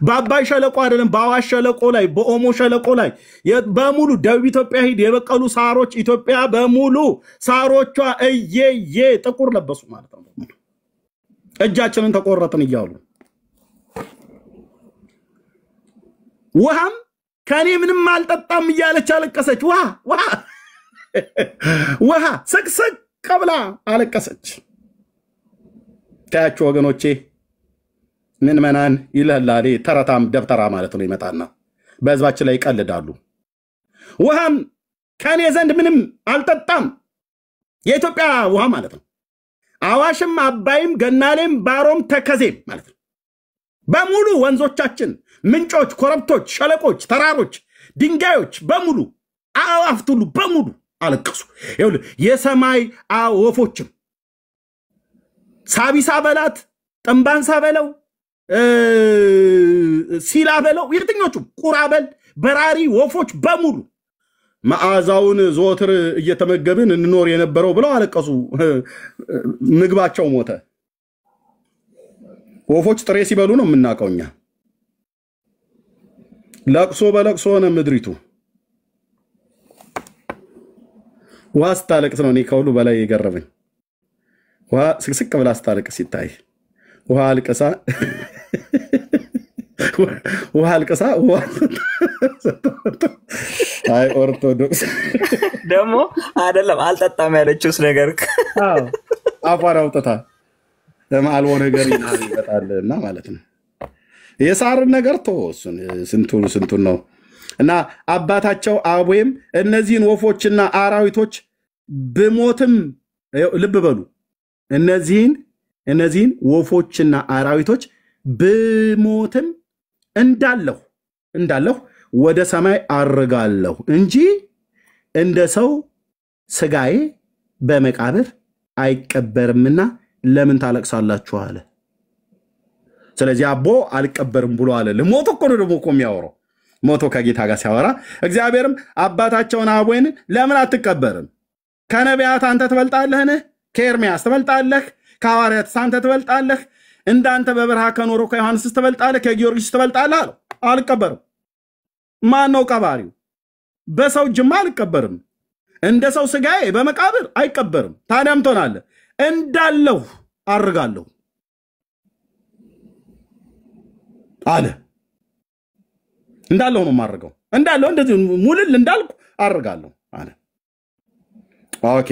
በአባይ ሸለቆ አይደለም በአዋሽ ሸለቆ ላይ በኦሞ ሸለቆ ላይ በሙሉ ደቡብ ኢትዮጵያ ሂድ የበቀሉ ሳሮች ኢትዮጵያ በሙሉ ሳሮቿ እየየ ጥቁር ለበሱ ማለት ነው እጃችንን ተቆረጥን እያሉ ውሃም ከኔ ምንም አልጠጣም እያለች አለቀሰች። ውሃ ስቅስቅ ብላ አለቀሰች። ታያችሁ ወገኖቼ፣ ምን መናን ይላል ተረታም ደብተራ ማለት ነው። ይመጣና በህዝባችን ላይ ይቀልዳሉ። ውሃም ከኔ ዘንድ ምንም አልጠጣም፣ የኢትዮጵያ ውሃ ማለት ነው። አዋሽም አባይም ገናሌም ባሮም ተከዜም ማለት ነው። በሙሉ ወንዞቻችን፣ ምንጮች፣ ኮረብቶች፣ ሸለቆች፣ ተራሮች፣ ድንጋዮች በሙሉ አዕዋፍት ሁሉ በሙሉ አለቀሱ። ይኸውልህ የሰማይ ወፎችም ሳቢሳ በላት፣ ጥንባንሳ በለው፣ ሲላ በለው፣ የትኞቹም ቁራበል በራሪ ወፎች በሙሉ መዓዛውን ዘወትር እየተመገብን እንኖር የነበረው ብለው አለቀሱ። ምግባቸው ሞተ። ወፎች ጥሬ ሲበሉ ነው የምናውቀው እኛ። ለቅሶ በለቅሶ ሆነ ምድሪቱ። ውሃ ስታለቅስ ነው እኔ ከሁሉ በላይ የገረመኝ። ውሃ ስቅስቅ ብላ ስታለቅስ ሲታይ ውሃ አልቅሳ አይ ኦርቶዶክስ ደግሞ አይደለም አልጠጣም ያለችውስ ነገር አፏን አውጥታ ለማልወ ነገር ይመጣልና ማለት ነው። የሳርን ነገር ተወሱን ስንቱን ነው። እና አባታቸው አቦይም እነዚህን ወፎችና አራዊቶች ብሞትም ልብ በሉ፣ እነዚህን ወፎችና አራዊቶች ብሞትም እንዳለሁ ወደ ሰማይ አርጋለሁ እንጂ እንደ ሰው ስጋዬ በመቃብር አይቀበርምና ለምን ታለቅሳላችሁ አለ። ስለዚህ አቦ አልቀበርም ብሎ አለ። ለሞቶ እኮ ነው ደግሞ እኮ የሚያወራው። ሞቶ ከጌታ ጋር ሲያወራ እግዚአብሔርም አባታቸውን አቦይን ለምን አትቀበርም? ከነቢያት አንተ ትበልጣለህን? ከኤርምያስ ትበልጣለህ? ከሐዋርያት አንተ ትበልጣለህ? እንዳንተ በበረሃ ከኖረው ከዮሐንስ ትበልጣለህ? ከጊዮርጊስ ትበልጣለህ አለው። አልቀበርም። ማን ነው ቀባሪው? በሰው ጅማ አልቀበርም። እንደ ሰው ስጋዬ በመቃብር አይቀበርም። ታዲያም ትሆናለህ እንዳለሁ አርጋለሁ አለ። እንዳለሁ ነው ማርገው፣ እንዳለሁ እንደዚህ ሙልል እንዳልኩ አርጋለሁ አለ። ኦኬ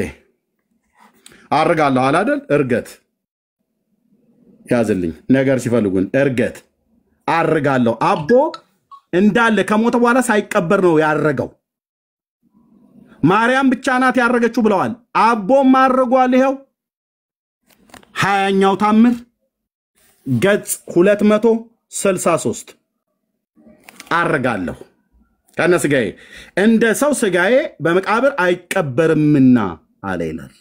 አርጋለሁ አለ አይደል? እርገት ያዝልኝ ነገር ሲፈልጉን እርገት አርጋለሁ። አቦ እንዳለ ከሞተ በኋላ ሳይቀበር ነው ያረገው። ማርያም ብቻ ናት ያረገችው ብለዋል። አቦም አርጓል። ይሄው 20ኛው ታምር ገጽ 263 አርጋለሁ ከነ ስጋዬ እንደ ሰው ስጋዬ በመቃብር አይቀበርምና አለ ይላል።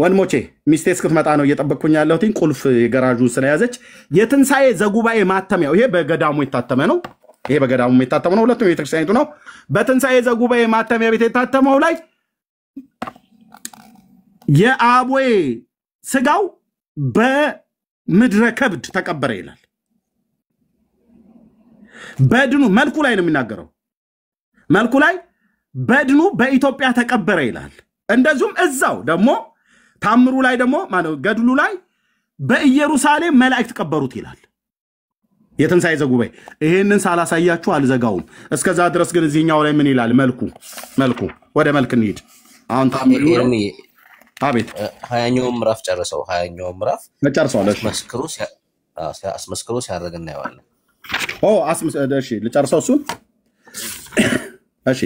ወንድሞቼ ሚስቴ እስክትመጣ ነው እየጠበቅኩኝ ያለሁት። ቁልፍ የገራዡን ስለያዘች የትንሣኤ ዘጉባኤ ማተሚያው ይሄ በገዳሙ የታተመ ነው። ሁለቱም የቤተክርስቲያኒቱ ነው። በትንሣኤ ዘጉባኤ ማተሚያ ቤት የታተመው ላይ የአቦዬ ስጋው በምድረ ከብድ ተቀበረ ይላል። በድኑ መልኩ ላይ ነው የሚናገረው። መልኩ ላይ በድኑ በኢትዮጵያ ተቀበረ ይላል። እንደዚሁም እዛው ደግሞ ታምሩ ላይ ደግሞ ማለት ገድሉ ላይ በኢየሩሳሌም መላእክት ቀበሩት ይላል። የትንሣኤ ዘጉባኤ ይሄንን ሳላሳያችሁ አልዘጋውም። እስከዛ ድረስ ግን እዚህኛው ላይ ምን ይላል? መልኩ ወደ መልክ እንሂድ። አሁን ታምሩ አቤት 20ኛው ምዕራፍ ጨርሰው 20ኛው ምዕራፍ ጨርሰዋል። አስመስክሮ ሲያደርግ እናየዋለን። እሺ ልጨርሰው እሱን። እሺ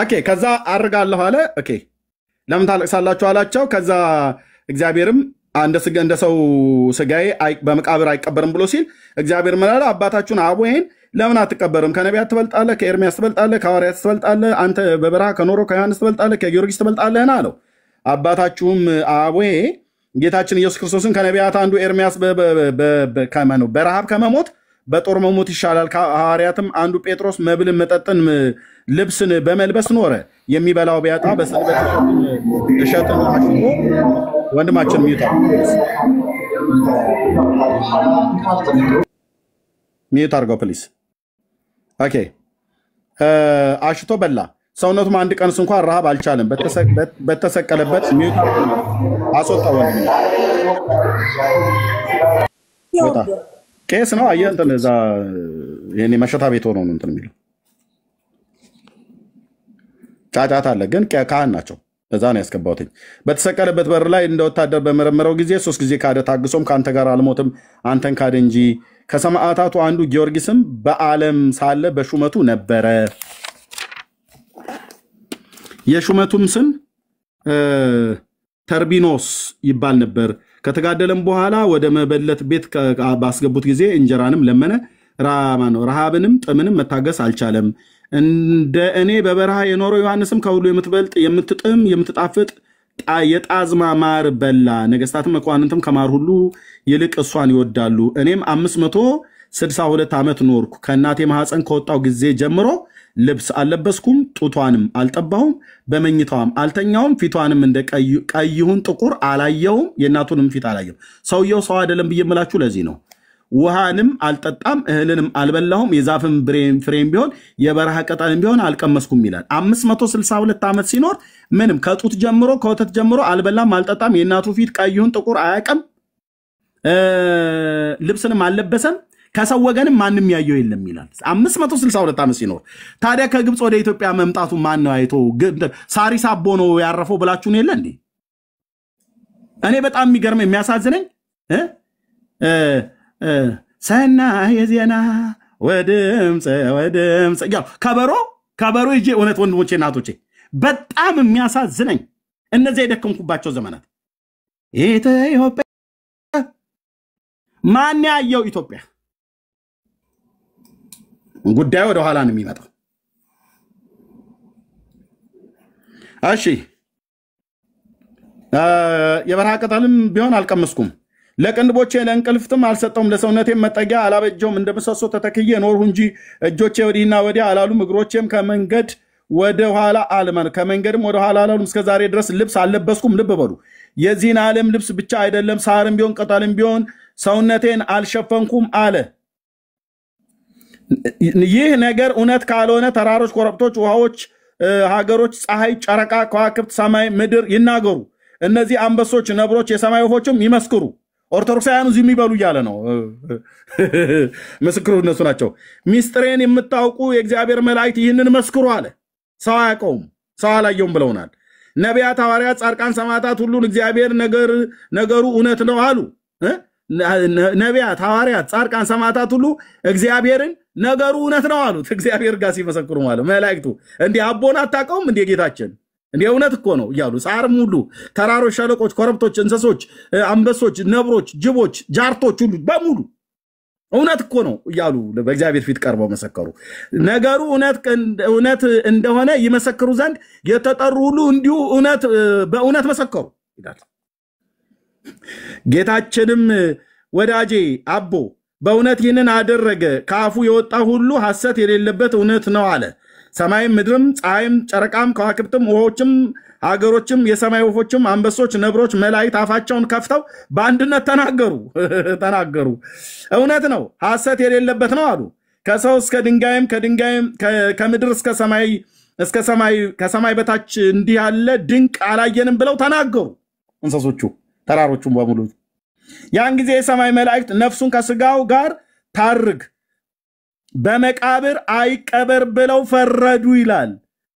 ኦኬ ከዛ አርጋለሁ አለ። ኦኬ ለምን ታለቅሳላችሁ አላቸው። ከዛ እግዚአብሔርም እንደ ሰው ስጋዬ በመቃብር አይቀበርም ብሎ ሲል እግዚአብሔር ምን አለ? አባታችሁን አቦይን ለምን አትቀበርም? ከነቢያት ትበልጣለህ፣ ከኤርምያስ ትበልጣለህ፣ ከሐዋርያት ትበልጣለህ፣ አንተ በበረሃ ከኖረው ከዮሐንስ ትበልጣለህ፣ ከጊዮርጊስ ትበልጣለህን አለው። አባታችሁም አቦዬ ጌታችን ኢየሱስ ክርስቶስን ከነቢያት አንዱ ኤርምያስ በረሃብ ከመሞት በጦር መሞት ይሻላል፣ ከሐዋርያትም አንዱ ጴጥሮስ መብልን መጠጥን ልብስን በመልበስ ኖረ፣ የሚበላው ቢያጣ በሰንበት እሸትን አሽቶ ወንድማችን ሚዩት አድርገው ፕሊስ። ኦኬ አሽቶ በላ፣ ሰውነቱም አንድ ቀንስ እንኳን ረሃብ አልቻለም። በተሰቀለበት ሚዩት አስወጣ። ወንድም ቄስ ነው አየህ እንትን እዛ የኔ መሸታ ቤት ሆኖ ነው እንትን የሚለው ጫጫታ አለ ግን ካህን ናቸው በዛ ነው ያስገባውትኝ በተሰቀለበት በር ላይ እንደ ወታደር በመረመረው ጊዜ 3 ጊዜ ካደ ታግሶም ካንተ ጋር አልሞትም አንተን ካደ እንጂ ከሰማዕታቱ አንዱ ጊዮርጊስም በዓለም ሳለ በሹመቱ ነበረ የሹመቱም ስም ተርቢኖስ ይባል ነበር ከተጋደለም በኋላ ወደ መበለት ቤት ባስገቡት ጊዜ እንጀራንም ለመነ ረሃብንም ጥምንም መታገስ አልቻለም እንደ እኔ በበረሃ የኖረው ዮሐንስም ከሁሉ የምትበልጥ የምትጥም የምትጣፍጥ የጣዝማ ማር በላ ነገስታትም መኳንንትም ከማር ሁሉ ይልቅ እሷን ይወዳሉ እኔም 562 ዓመት ኖርኩ ከእናቴ ማህፀን ከወጣው ጊዜ ጀምሮ ልብስ አልለበስኩም ጡቷንም አልጠባሁም በመኝታዋም አልተኛውም ፊቷንም እንደ ቀይሁን ጥቁር አላየውም የእናቱንም ፊት አላየውም ሰውየው ሰው አይደለም ብየምላችሁ ለዚህ ነው ውሃንም አልጠጣም እህልንም አልበላሁም የዛፍም ፍሬም ቢሆን የበረሃ ቅጠልም ቢሆን አልቀመስኩም ይላል 562 ዓመት ሲኖር ምንም ከጡት ጀምሮ ከወተት ጀምሮ አልበላም አልጠጣም የእናቱ ፊት ቀይሁን ጥቁር አያቀም ልብስንም አልለበሰም ከሰው ወገንም ማንም ያየው የለም ይላል 562 ዓመት ሲኖር ታዲያ ከግብጽ ወደ ኢትዮጵያ መምጣቱ ማን ነው አይቶ ሳሪስ አቦ ነው ያረፈው ብላችሁ ነው የለ እንዴ እኔ በጣም የሚገርም የሚያሳዝነኝ ሰና የዜና ወድምጽ ያው ከበሮ ይዤ እውነት ወንድሞቼ እናቶቼ በጣም የሚያሳዝነኝ እነዚህ የደከምኩባቸው ዘመናት ኢትዮጵያ ማን ያየው ኢትዮጵያ ጉዳዩ ወደ ኋላ ነው የሚመጣው እሺ የበረሃ ቅጠልም ቢሆን አልቀመስኩም ለቅንድቦቼ ለእንቅልፍትም አልሰጠውም ለሰውነቴም መጠጊያ አላበጀውም እንደምሰሶ ተተክዬ ኖርሁ እንጂ እጆቼ ወዲህና ወዲያ አላሉም እግሮቼም ከመንገድ ወደ ኋላ አልማን ከመንገድም ወደ ኋላ አላሉም እስከ ዛሬ ድረስ ልብስ አልለበስኩም ልብ በሉ የዚህን ዓለም ልብስ ብቻ አይደለም ሳርም ቢሆን ቅጠልም ቢሆን ሰውነቴን አልሸፈንኩም አለ ይህ ነገር እውነት ካልሆነ ተራሮች ኮረብቶች ውሃዎች ሀገሮች ፀሐይ ጨረቃ ከዋክብት ሰማይ ምድር ይናገሩ እነዚህ አንበሶች ነብሮች የሰማይ ወፎችም ይመስክሩ ኦርቶዶክሳውያኑ እዚህ የሚበሉ እያለ ነው ምስክሩ እነሱ ናቸው ሚስጥሬን የምታውቁ የእግዚአብሔር መላእክት ይህንን መስክሩ አለ ሰው አያውቀውም ሰው አላየውም ብለውናል ነቢያት ሐዋርያት ጻድቃን ሰማዕታት ሁሉን እግዚአብሔር ነገሩ እውነት ነው አሉ ነቢያት ሐዋርያት ጻድቃን ሰማዕታት ሁሉ እግዚአብሔርን ነገሩ እውነት ነው አሉት እግዚአብሔር ጋር ሲመሰክሩ ማለት መላእክቱ እንዴ አቦን አታውቀውም እንዴ ጌታችን እንዴ እውነት እኮ ነው ይያሉ ሳርም ሁሉ ተራሮች ሸለቆች ኮረብቶች እንሰሶች አንበሶች ነብሮች ጅቦች ጃርቶች ሁሉ በሙሉ እውነት እኮ ነው ይያሉ በእግዚአብሔር ፊት ቀርበው መሰከሩ ነገሩ እውነት እንደሆነ ይመሰክሩ ዘንድ የተጠሩ ሁሉ እንዲሁ በእውነት መሰከሩ ይላል ጌታችንም ወዳጄ አቦ በእውነት ይህንን አደረገ ካፉ የወጣ ሁሉ ሐሰት የሌለበት እውነት ነው አለ ሰማይም ምድርም ፀሐይም ጨረቃም ከዋክብትም ውሆችም ሀገሮችም የሰማይ ወፎችም አንበሶች ነብሮች መላእክት አፋቸውን ከፍተው በአንድነት ተናገሩ እውነት ነው ሐሰት የሌለበት ነው አሉ ከሰው እስከ ድንጋይም ከድንጋይም ከምድር እስከ ሰማይ ከሰማይ በታች እንዲህ ያለ ድንቅ አላየንም ብለው ተናገሩ እንሰሶቹ ተራሮቹም በሙሉ ያን ጊዜ የሰማይ መላእክት ነፍሱን ከስጋው ጋር ታርግ በመቃብር አይቀበር ብለው ፈረዱ ይላል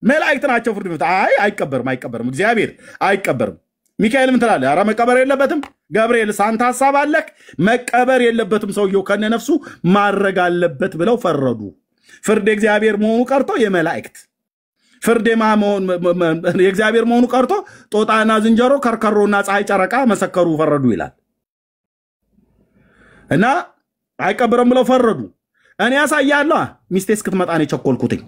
መላእክት ናቸው ፍርድ ቤት አይቀበርም እግዚአብሔር አይቀበርም ሚካኤል ምን ትላለህ አራ መቀበር የለበትም ገብርኤል ሳንታ ሐሳብ አለክ መቀበር የለበትም ሰውየው ከነነፍሱ ማረግ አለበት ብለው ፈረዱ ፍርድ እግዚአብሔር መሆኑ ቀርቶ የመላእክት ፍርድ የእግዚአብሔር መሆኑ ቀርቶ ጦጣና ዝንጀሮ ከርከሮና ፀሐይ ጨረቃ መሰከሩ ፈረዱ ይላል እና አይቀበርም ብለው ፈረዱ እኔ ያሳያለሁ ሚስቴ እስክትመጣ ነው የቸኮልኩትኝ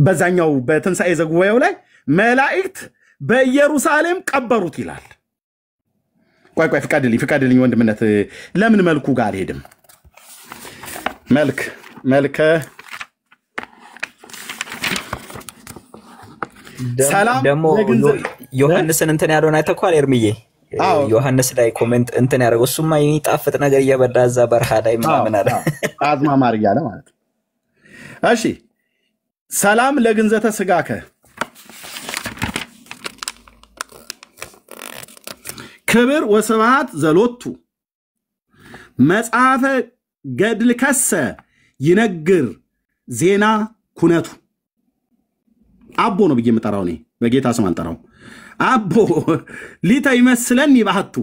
በዛኛው በትንሳኤ ዘጉባኤው ላይ መላእክት በኢየሩሳሌም ቀበሩት ይላል ቆይ ፍቃድልኝ ወንድምነት ለምን መልኩ ጋር ሄድም መልከ ሰላም ደግሞ ዮሐንስን እንትን ያለውን አይተኳል ኤርሚዬ ዮሐንስ ላይ ኮሜንት እንትን ያደረገው እሱማ የሚጣፍጥ ነገር እየበዳ እዛ በረሃ ላይ ምናምን አለ አዝማማር እያለ ማለት እሺ ሰላም ለግንዘተ ስጋከ ክብር ወስብሐት ዘሎቱ መጽሐፈ ገድል ከሰ ይነግር ዜና ኩነቱ አቦ ነው ብዬ የምጠራው እኔ በጌታ ስም አልጠራው አቦ ሊተ ይመስለኒ ባህቱ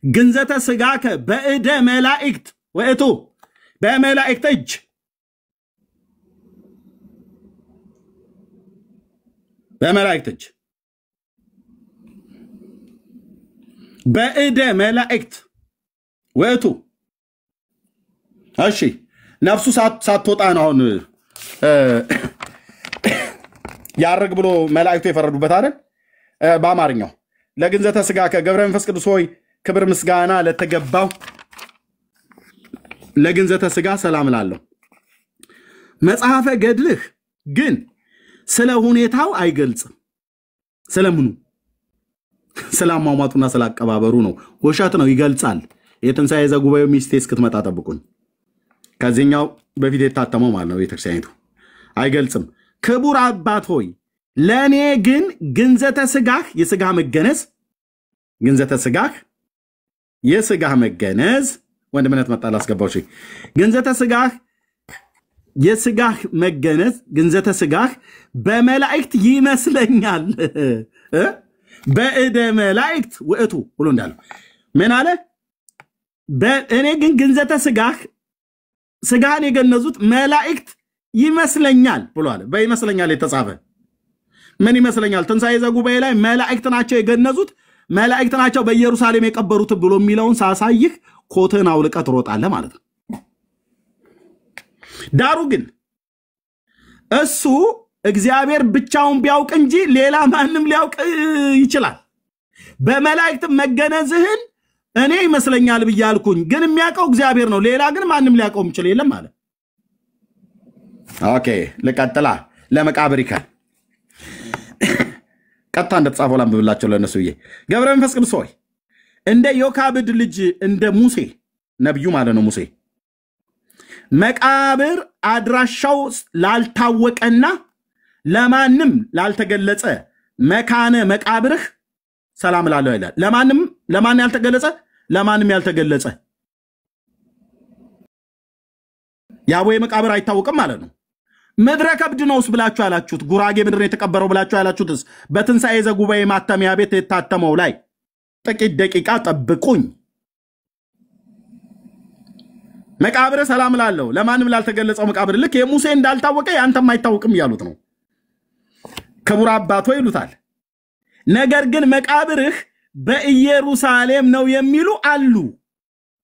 ግንዘተ ስጋከ በእደ መላእክት ወእቱ በመላእክት እጅ በመላእክት እጅ በእደ መላእክት ወእቱ እሺ ነፍሱ ሳትወጣ ነው አሁን ያረግ ብሎ መላእክቱ የፈረዱበት አይደል በአማርኛው ለግንዘተ ስጋከ ገብረ መንፈስ ቅዱስ ሆይ ክብር ምስጋና ለተገባው ለግንዘተ ስጋ ሰላም ላለው መጽሐፈ ገድልህ ግን ስለ ሁኔታው አይገልጽም ስለምኑ ስላማማቱና ስላቀባበሩ ነው ወሻት ነው ይገልጻል የትንሳኤ ዘጉባኤው ሚስቴ እስክትመጣ ጠብቁኝ ከዚህኛው በፊት የታተመው ማለት ነው ቤተክርስቲያኒቱ አይገልጽም ክቡር አባት ሆይ ለኔ ግን ግንዘተ ስጋህ የስጋ መገነዝ ግንዘተ ስጋህ የስጋ መገነዝ ወንድምነት መጣል አስገባው እሺ ግንዘተ ስጋህ የስጋህ መገነዝ ግንዘተ ስጋህ በመላእክት ይመስለኛል በእደ መላእክት ወእቱ ብሎ እንዳለው ምን አለ በእኔ ግን ግንዘተ ስጋህን የገነዙት መላእክት ይመስለኛል ብሎ አለ በይመስለኛል የተጻፈ ምን ይመስለኛል ትንሳኤ ዘጉባኤ ላይ መላእክት ናቸው የገነዙት መላእክት ናቸው በኢየሩሳሌም የቀበሩት ብሎ የሚለውን ሳሳይህ ኮተን አውልቀት ሮጣለ ማለት ነው ዳሩ ግን እሱ እግዚአብሔር ብቻውን ቢያውቅ እንጂ ሌላ ማንንም ሊያውቅ ይችላል በመላእክት መገነዝህን እኔ ይመስለኛል ብያልኩኝ ግን የሚያውቀው እግዚአብሔር ነው ሌላ ግን ማንንም ሊያውቀው ይችላል የለም ማለት ኦኬ ለቀጥላ ለመቃብሪካ ቀጣ እንደተጻፈው ላምብላቸው ለነሱ ይሄ ገብረ መንፈስ ቅዱስ ሆይ እንደ ዮካብድ ልጅ እንደ ሙሴ ነብዩ ማለት ነው ሙሴ መቃብር አድራሻው ላልታወቀና ለማንም ላልተገለጸ መካነ መቃብርህ ሰላም ላለው ይላል ለማን ያልተገለጸ ያቦዬ መቃብር አይታወቅም ማለት ነው ምድረ ከብድ ነውስ ብላችሁ ያላችሁት ጉራጌ ምድር የተቀበረው ብላችሁ ያላችሁትስ በትንሳኤ ዘጉባኤ ማተሚያ ቤት የታተመው ላይ ጥቂት ደቂቃ ጠብቁኝ መቃብር ሰላም ላለው ለማንም ላልተገለጸው መቃብር ልክ የሙሴ እንዳልታወቀ ያንተም አይታወቅም ያሉት ነው ክቡር አባቶ ይሉታል ነገር ግን መቃብርህ በኢየሩሳሌም ነው የሚሉ አሉ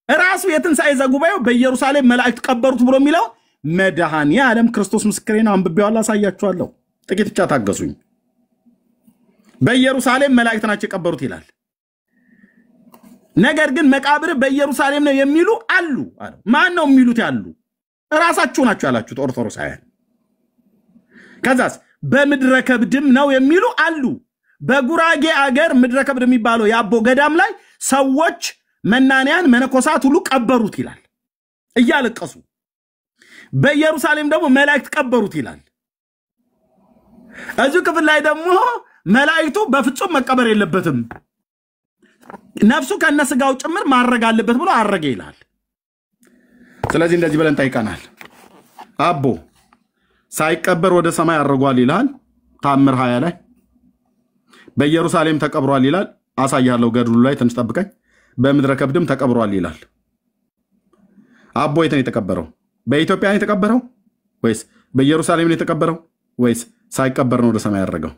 ራሱ የትንሳኤ ዘጉባኤው በኢየሩሳሌም መላእክት ቀበሩት ብሎ የሚለው መድኃኔ ዓለም ክርስቶስ ምስክሬን አንብቤዋለሁ አሳያችኋለሁ ጥቂት ብቻ ታገሱኝ በኢየሩሳሌም መላእክት ናቸው ቀበሩት ይላል ነገር ግን መቃብር በኢየሩሳሌም ነው የሚሉ አሉ ማን ነው የሚሉት ያሉ ራሳችሁ ናችሁ ያላችሁት ኦርቶዶክሳውያን ከዛስ በምድረ ከብድም ነው የሚሉ አሉ በጉራጌ አገር ምድረ ከብድ የሚባለው ያቦ ገዳም ላይ ሰዎች መናንያን መነኮሳት ሁሉ ቀበሩት ይላል እያለቀሱ በኢየሩሳሌም ደግሞ መላእክት ቀበሩት ይላል እዚህ ክፍል ላይ ደግሞ መላእክቱ በፍጹም መቀበር የለበትም ነፍሱ ከነስጋው ጭምር ማረግ አለበት ብሎ አረገ ይላል ስለዚህ እንደዚህ ብለን ጠይቀናል አቦ ሳይቀበር ወደ ሰማይ አረጓል ይላል ታምር 20 ላይ በኢየሩሳሌም ተቀብሯል ይላል አሳያለሁ ገድሉ ላይ ትንሽ ጠብቀኝ በምድረ ከብድም ተቀብሯል ይላል አቦ የት ነው የተቀበረው በኢትዮጵያ ነው የተቀበረው ወይስ በኢየሩሳሌም ነው የተቀበረው ወይስ ሳይቀበር ነው ወደ ሰማይ ያረገው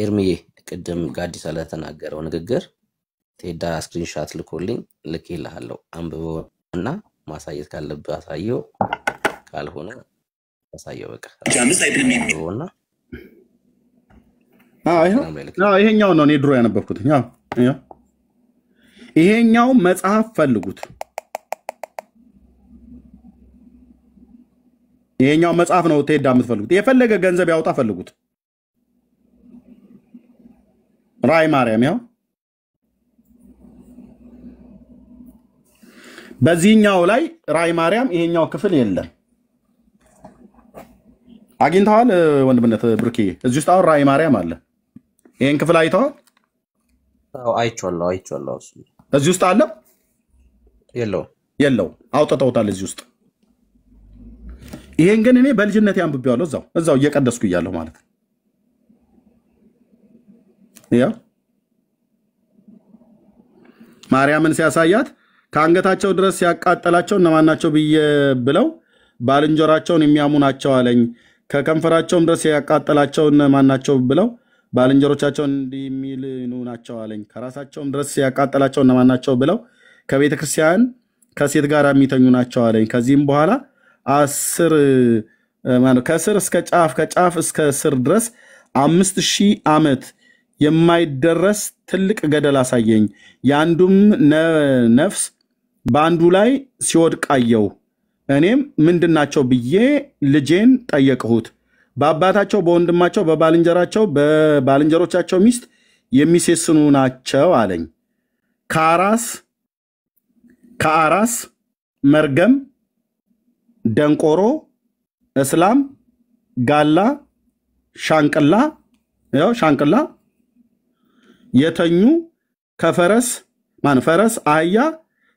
ኤርሚዬ ቅድም ጋዲስ ስለተናገረው ንግግር ቴዳ ስክሪንሻት ልኮልኝ ልኬልሃለሁ አንብበውና ማሳየት ካለብህ አሳየው ካልሆነ አሳየው በቃ ጃምስ አይደለም እና ይሄኛው ነው እኔ ድሮ ያነበብኩት ይሄኛው መጽሐፍ ፈልጉት ይሄኛው መጽሐፍ ነው ቴዳ የምትፈልጉት የፈለገ ገንዘብ ያውጣ ፈልጉት ራይ ማርያም ያው በዚህኛው ላይ ራይ ማርያም ይሄኛው ክፍል የለም አግኝተዋል ወንድምነት ብሩኬ እዚህ ውስጥ አሁን ራእይ ማርያም አለ ይሄን ክፍል አይተዋል አይቼዋለሁ እሱ እዚህ ውስጥ አለ የለው አውጥተውታል እዚህ ውስጥ ይሄን ግን እኔ በልጅነት ያንብቤዋለሁ እዛው እየቀደስኩ እያለሁ ማለት ነው ያ ማርያምን ሲያሳያት ከአንገታቸው ድረስ ያቃጠላቸው እነማናቸው ብለው ባልንጀራቸውን የሚያሙ ናቸው አለኝ ከከንፈራቸውም ድረስ ያቃጠላቸው እነማናቸው ብለው ባልንጀሮቻቸውን እንዲሚልኑ ናቸው አለኝ ከራሳቸውም ድረስ ያቃጠላቸው እነማናቸው ብለው ከቤተ ክርስቲያን ከሴት ጋር የሚተኙ ናቸው አለኝ ከዚህም በኋላ ከስር እስከ ጫፍ ከጫፍ እስከ ስር ድረስ 5000 ዓመት የማይደረስ ትልቅ ገደል አሳየኝ ያንዱም ነፍስ ባንዱ ላይ ሲወድቅ አየው እኔም ምንድናቸው ብዬ ልጄን ጠየቅሁት በአባታቸው በወንድማቸው በባልንጀሮቻቸው ሚስት የሚሴስኑ ናቸው አለኝ ከአራስ መርገም ደንቆሮ እስላም ጋላ ሻንቅላ የተኙ ከፈረስ ፈረስ አህያ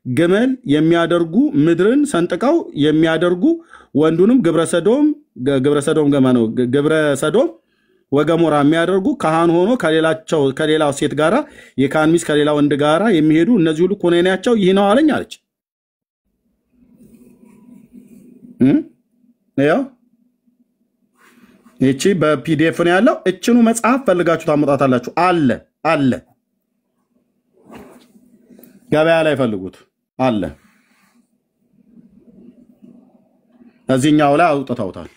ግመል የሚያደርጉ ምድርን ሰንጥቀው የሚያደርጉ ወንዱንም ግብረሰዶም ወገሞራ የሚያደርጉ ካህን ሆኖ ከሌላው ሴት ጋራ የካህን ሚስት ከሌላ ወንድ ጋራ የሚሄዱ እነዚህ ሁሉ ኮኔናቸው ይህ ነው አለኝ አለች ያው እቺ በፒዲኤፍ ነው ያለው እችኑ መጽሐፍ ፈልጋችሁ ታመጣታላችሁ አለ ገበያ ላይ ፈልጉት አለ እዚህኛው ላይ አውጥተውታል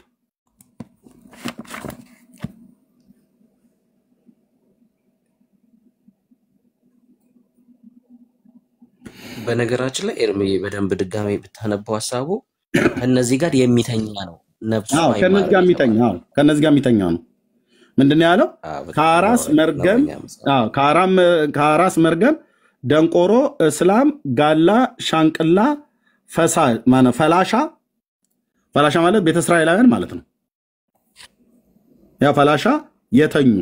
በነገራችን ላይ ኤርምዬ በደንብ ድጋሜ ብታነበው ሐሳቡ ከነዚህ ጋር የሚተኛ ነው ነፍሱ ከነዚህ ጋር የሚተኛ ነው ምንድነው ያለው ከአራስ መርገም ደንቆሮ እስላም ጋላ ሻንቅላ ፈላሻ ማለት ቤተ እስራኤላውያን ማለት ነው ያ ፈላሻ የተኙ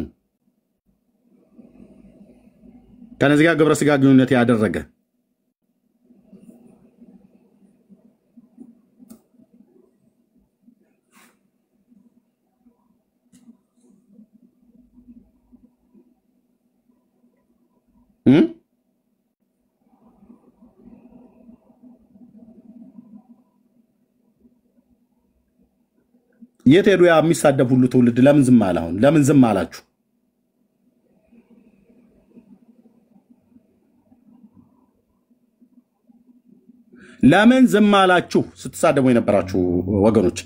ከነዚህ ጋር ግብረ ስጋ ግንኙነት ያደረገ የት ሄዱ ያ የሚሳደብ ሁሉ ትውልድ ለምን ዝም አለ አሁን ለምን ዝም አላችሁ ለምን ዝም አላችሁ ስትሳደቡ የነበራችሁ ወገኖች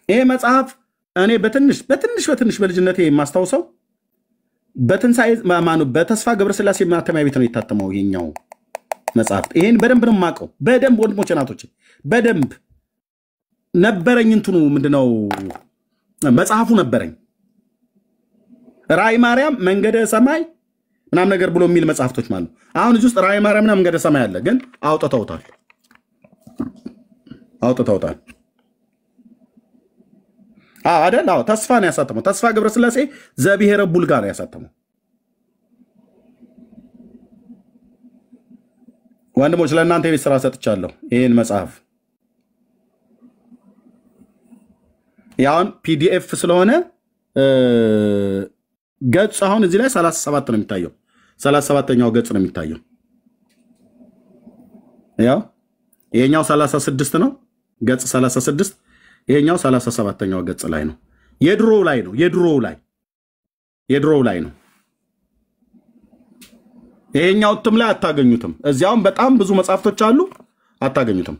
ይሄ መጽሐፍ እኔ በትንሽ በልጅነቴ የማስታውሰው በተስፋ ገብረስላሴ ማተሚያ ቤት ነው የታተመው የኛው መጽሐፍ ይሄን በደንብ ነው የማውቀው በደንብ ወንድሞቼ ናቶቼ በደንብ ነበረኝ እንትኑ ምንድነው መጽሐፉ ነበረኝ ራእይ ማርያም መንገደ ሰማይ ምናምን ነገር ብሎ የሚል መጽሐፍቶች ማለት አሁን እዚህ ውስጥ ራእይ ማርያምና መንገደ ሰማይ አለ ግን አውጥተውታል አይደል ተስፋ ነው ያሳተመው ተስፋ ገብረስላሴ ዘብሔረ ቡልጋ ነው ያሳተመው ወንድሞች ለእናንተ የቤት ስራ ሰጥቻለሁ ይሄን መጽሐፍ ያውን ፒዲኤፍ ስለሆነ ገጽ አሁን እዚህ ላይ 37 ነው የሚታየው 37ኛው ገጽ ነው የሚታየው ያው ይሄኛው 36 ነው ገጽ 36 ይሄኛው 37ኛው ገጽ ላይ ነው የድሮው ላይ ነው ይሄኛው እትም ላይ አታገኙትም እዚያውም በጣም ብዙ መጽሐፍቶች አሉ አታገኙትም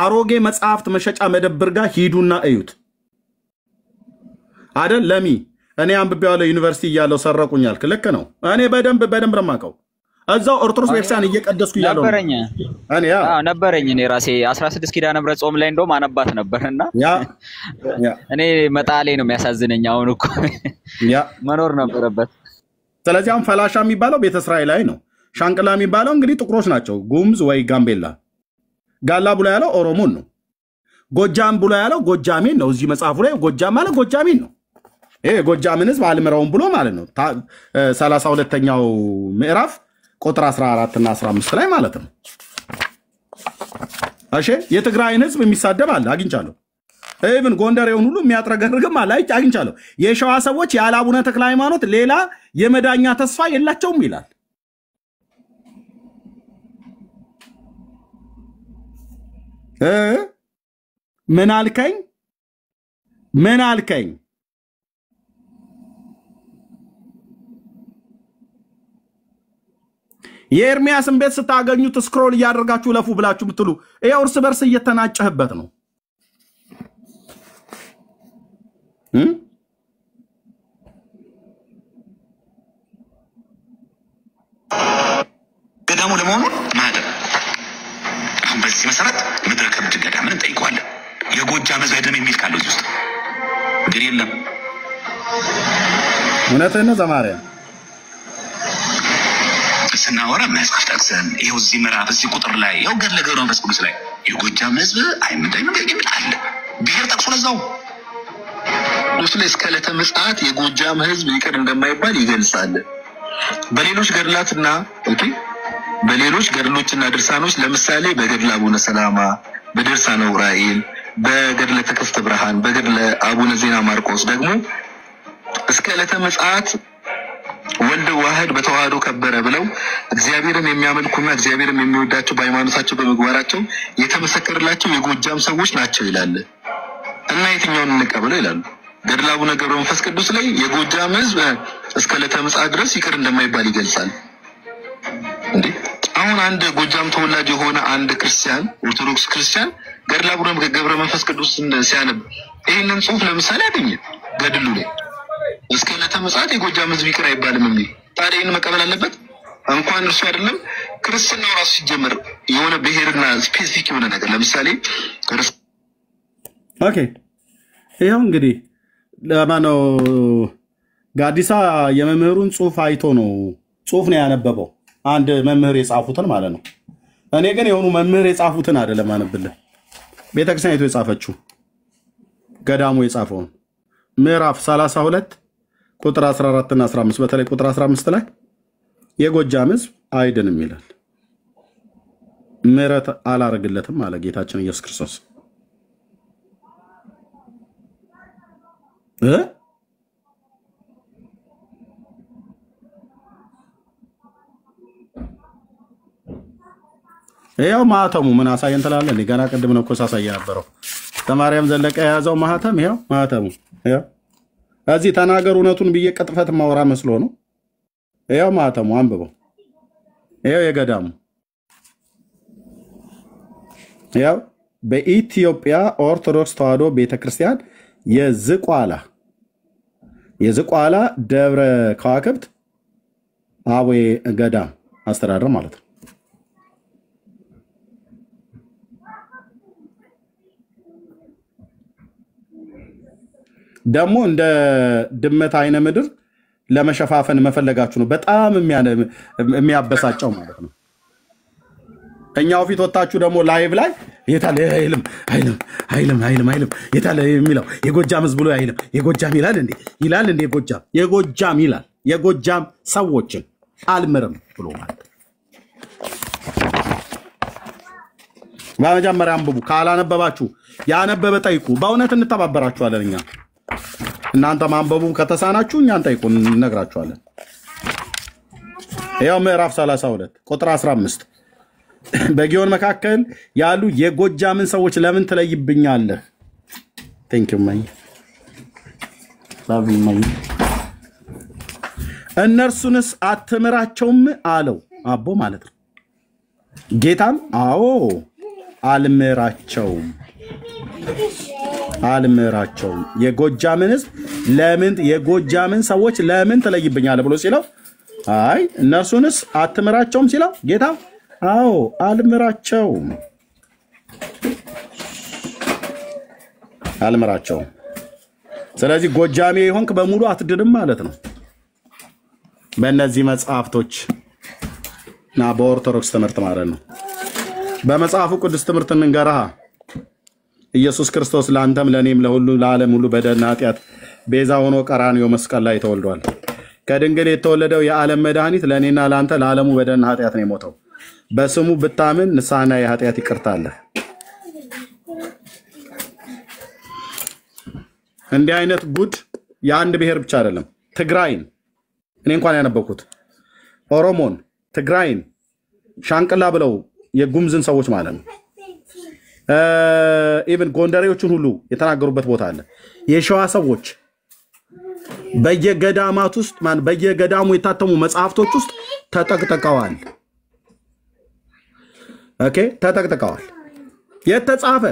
አሮጌ መጽሐፍት መሸጫ መደብር ጋር ሂዱና እዩት አይደል ለሚ እኔ አንብቤዋለሁ ዩኒቨርሲቲ እያለሁ ሰረቁኛል ልክ ነው እኔ በደንብ ነው የማውቀው እዛው ኦርቶዶክስ ቤተክርስቲያን እየቀደስኩ ያለው ነበረኝ እኔ ራሴ 16 ኪዳነ ምህረት ጾም ላይ እንደውም አነባት ነበርና እኔ መጣሌ ነው የሚያሳዝነኝ አሁን እኮ መኖር ነበረበት። ስለዚህ አሁን ፈላሻ የሚባለው ቤተ እስራኤላዊ ነው። ሻንቅላ የሚባለው እንግዲህ ጥቁሮች ናቸው፣ ጉምዝ ወይ ጋምቤላ። ጋላ ብሎ ያለው ኦሮሞን ነው። ጎጃም ብሎ ያለው ጎጃሜን ነው። እዚህ መጽሐፉ ላይ ጎጃም ማለት ጎጃሜን ነው። ይሄ ጎጃምን ህዝብ አልምረውም ብሎ ማለት ነው 32ኛው ምዕራፍ ቁጥር 14 እና 15 ላይ ማለት ነው። እሺ የትግራይን ህዝብ የሚሳደብ አለ አግኝቻለሁ። ኢቭን ጎንደሬውን ሁሉ የሚያጥረገርግም አለ አግኝቻለሁ። የሸዋ ሰዎች ያለ አቡነ ተክለ ሃይማኖት ሌላ የመዳኛ ተስፋ የላቸውም ይላል። ምን አልከኝ? የኤርሚያስን ቤት ስታገኙት ስክሮል እያደረጋችሁ ለፉ ብላችሁ ብትሉ ይሄ እርስ በርስ እየተናጨህበት ነው። ገዳሙ ለመሆኑ ማህደር አሁን በዚህ መሰረት ምድረ ከብድ ገዳምን እንጠይቀዋለን። የጎጃም ህዝብ አይደለም የሚል ካለው ውስጥ ግን የለም። እውነትህን ነው ዘማሪያ ስናወራ መጽሐፍ ጠቅሰን ይኸው እዚህ ምዕራፍ እዚህ ቁጥር ላይ ይኸው ገድለ ገብረ መንፈስ ቅዱስ ላይ የጎጃም ህዝብ አይምንደኝ ነው የሚል አለ። ብሔር ጠቅሶ ለዛው ቅዱስ ላይ እስከ ዕለተ ምጽአት የጎጃም ህዝብ ይቅር እንደማይባል ይገልጻል። በሌሎች ገድላትና በሌሎች ገድሎችና ድርሳኖች ለምሳሌ በገድለ አቡነ ሰላማ፣ በድርሳነ ዑራኤል፣ በገድለ ተክፍተ ብርሃን፣ በገድለ አቡነ ዜና ማርቆስ ደግሞ እስከ ዕለተ ምጽአት ወልድ ዋህድ በተዋህዶ ከበረ ብለው እግዚአብሔርን የሚያመልኩና እግዚአብሔርን የሚወዳቸው በሃይማኖታቸው በመግባራቸው የተመሰከረላቸው የጎጃም ሰዎች ናቸው ይላል። እና የትኛውን እንቀበለው ይላሉ? ገድለ አቡነ ገብረ መንፈስ ቅዱስ ላይ የጎጃም ህዝብ እስከ ዕለተ ምጽአት ድረስ ይቅር እንደማይባል ይገልጻል። እንዴ አሁን አንድ ጎጃም ተወላጅ የሆነ አንድ ክርስቲያን ኦርቶዶክስ ክርስቲያን ገድለ አቡነ ገብረ መንፈስ ቅዱስን ሲያነብ ይሄንን ጽሑፍ ለምሳሌ አገኘ ገድሉ ላይ እስከ ዕለተ ምጽአት የጎጃም ህዝብ ይቅር አይባልም የሚል ታዲያ ይሄን መቀበል አለበት? እንኳን እርሱ አይደለም ክርስትናው ራሱ ሲጀምር የሆነ ብሔርና ስፔሲፊክ የሆነ ነገር ለምሳሌ ኦኬ ይሄው እንግዲህ ለማነው ጋዲሳ የመምህሩን ጽሑፍ አይቶ ነው ጽሑፍ ነው ያነበበው፣ አንድ መምህር የጻፉትን ማለት ነው። እኔ ግን የሆኑ መምህር የጻፉትን አይደለም አነብልህ፣ ቤተክርስቲያኒቱ የጻፈችው ገዳሙ የጻፈውን ምዕራፍ 32 ቁጥር 14 እና 15 በተለይ ቁጥር 15 ላይ የጎጃም ህዝብ አይድንም ይላል። ምሕረት አላረግለትም አለ ጌታችን ኢየሱስ ክርስቶስ። ያው ማህተሙ ምን አሳየን ትላለህ? ገና ቅድም ነው እኮ ሳሳየ ነበረው ተማሪያም ዘለቀ የያዘው ማህተም ያው ማህተሙ ያው እዚህ ተናገር እውነቱን ብዬ ቅጥፈት ማውራ መስሎ ነው። ያው ማህተሙ አንብበው። ያው የገዳሙ ያው በኢትዮጵያ ኦርቶዶክስ ተዋሕዶ ቤተክርስቲያን የዝቋላ ደብረ ከዋክብት አቡነ ገዳም አስተዳደር ማለት ነው። ደግሞ እንደ ድመት አይነ ምድር ለመሸፋፈን መፈለጋችሁ ነው በጣም የሚያበሳጨው ማለት ነው። እኛው ፊት ወጣችሁ ደግሞ ላይቭ ላይ የታለ አይልም የታለ የሚለው የጎጃም ህዝብ ብሎ አይልም። የጎጃም ይላል እንዴ የጎጃም ይላል። የጎጃም ሰዎችን አልምርም ብሎ ማለት በመጀመሪያ አንብቡ። ካላነበባችሁ ያነበበ ጠይቁ። በእውነት እንተባበራችኋለን እኛ። እናንተ ማንበቡ ከተሳናችሁ እኛን ጠይቁ እንነግራችኋለን። ያው ምዕራፍ 32 ቁጥር 15 በጊዮን መካከል ያሉ የጎጃምን ሰዎች ለምን ትለይብኛለህ? ቴንክ ዩ ማይ እነርሱንስ አትምራቸውም አለው አቦ ማለት ነው። ጌታም አዎ አልምራቸውም የጎጃምን ህዝብ ለምን የጎጃምን ሰዎች ለምን ትለይብኛለህ ብሎ ሲለው አይ እነሱንስ አትምራቸውም ሲለው ጌታ አዎ አልምራቸውም ስለዚህ ጎጃሜ ይሆንክ በሙሉ አትድንም ማለት ነው በእነዚህ መጽሐፍቶች እና በኦርቶዶክስ ትምህርት ማለት ነው በመጽሐፉ ቅዱስ ትምህርት እንንገራህ ኢየሱስ ክርስቶስ ለአንተም ለኔም ለሁሉ ለዓለም ሁሉ በደልና ኃጢአት ቤዛ ሆኖ ቀራንዮ መስቀል ላይ ተወልዷል ከድንግል የተወለደው የዓለም መድኃኒት ለኔና ለአንተ ለዓለሙ በደልና ኃጢአት ነው የሞተው በስሙ ብታምን ንስሐና የኃጢአት ይቅርታ አለ እንዲህ አይነት ጉድ የአንድ ብሔር ብቻ አይደለም ትግራይን እኔ እንኳን ያነበኩት ኦሮሞን ትግራይን ሻንቅላ ብለው የጉምዝን ሰዎች ማለት ነው ኢቭን ጎንደሬዎችን ሁሉ የተናገሩበት ቦታ አለ የሸዋ ሰዎች በየገዳማት ውስጥ በየገዳሙ የታተሙ መጽሐፍቶች ውስጥ ተጠቅጥቀዋል ኦኬ ተጠቅጥቀዋል የተጻፈ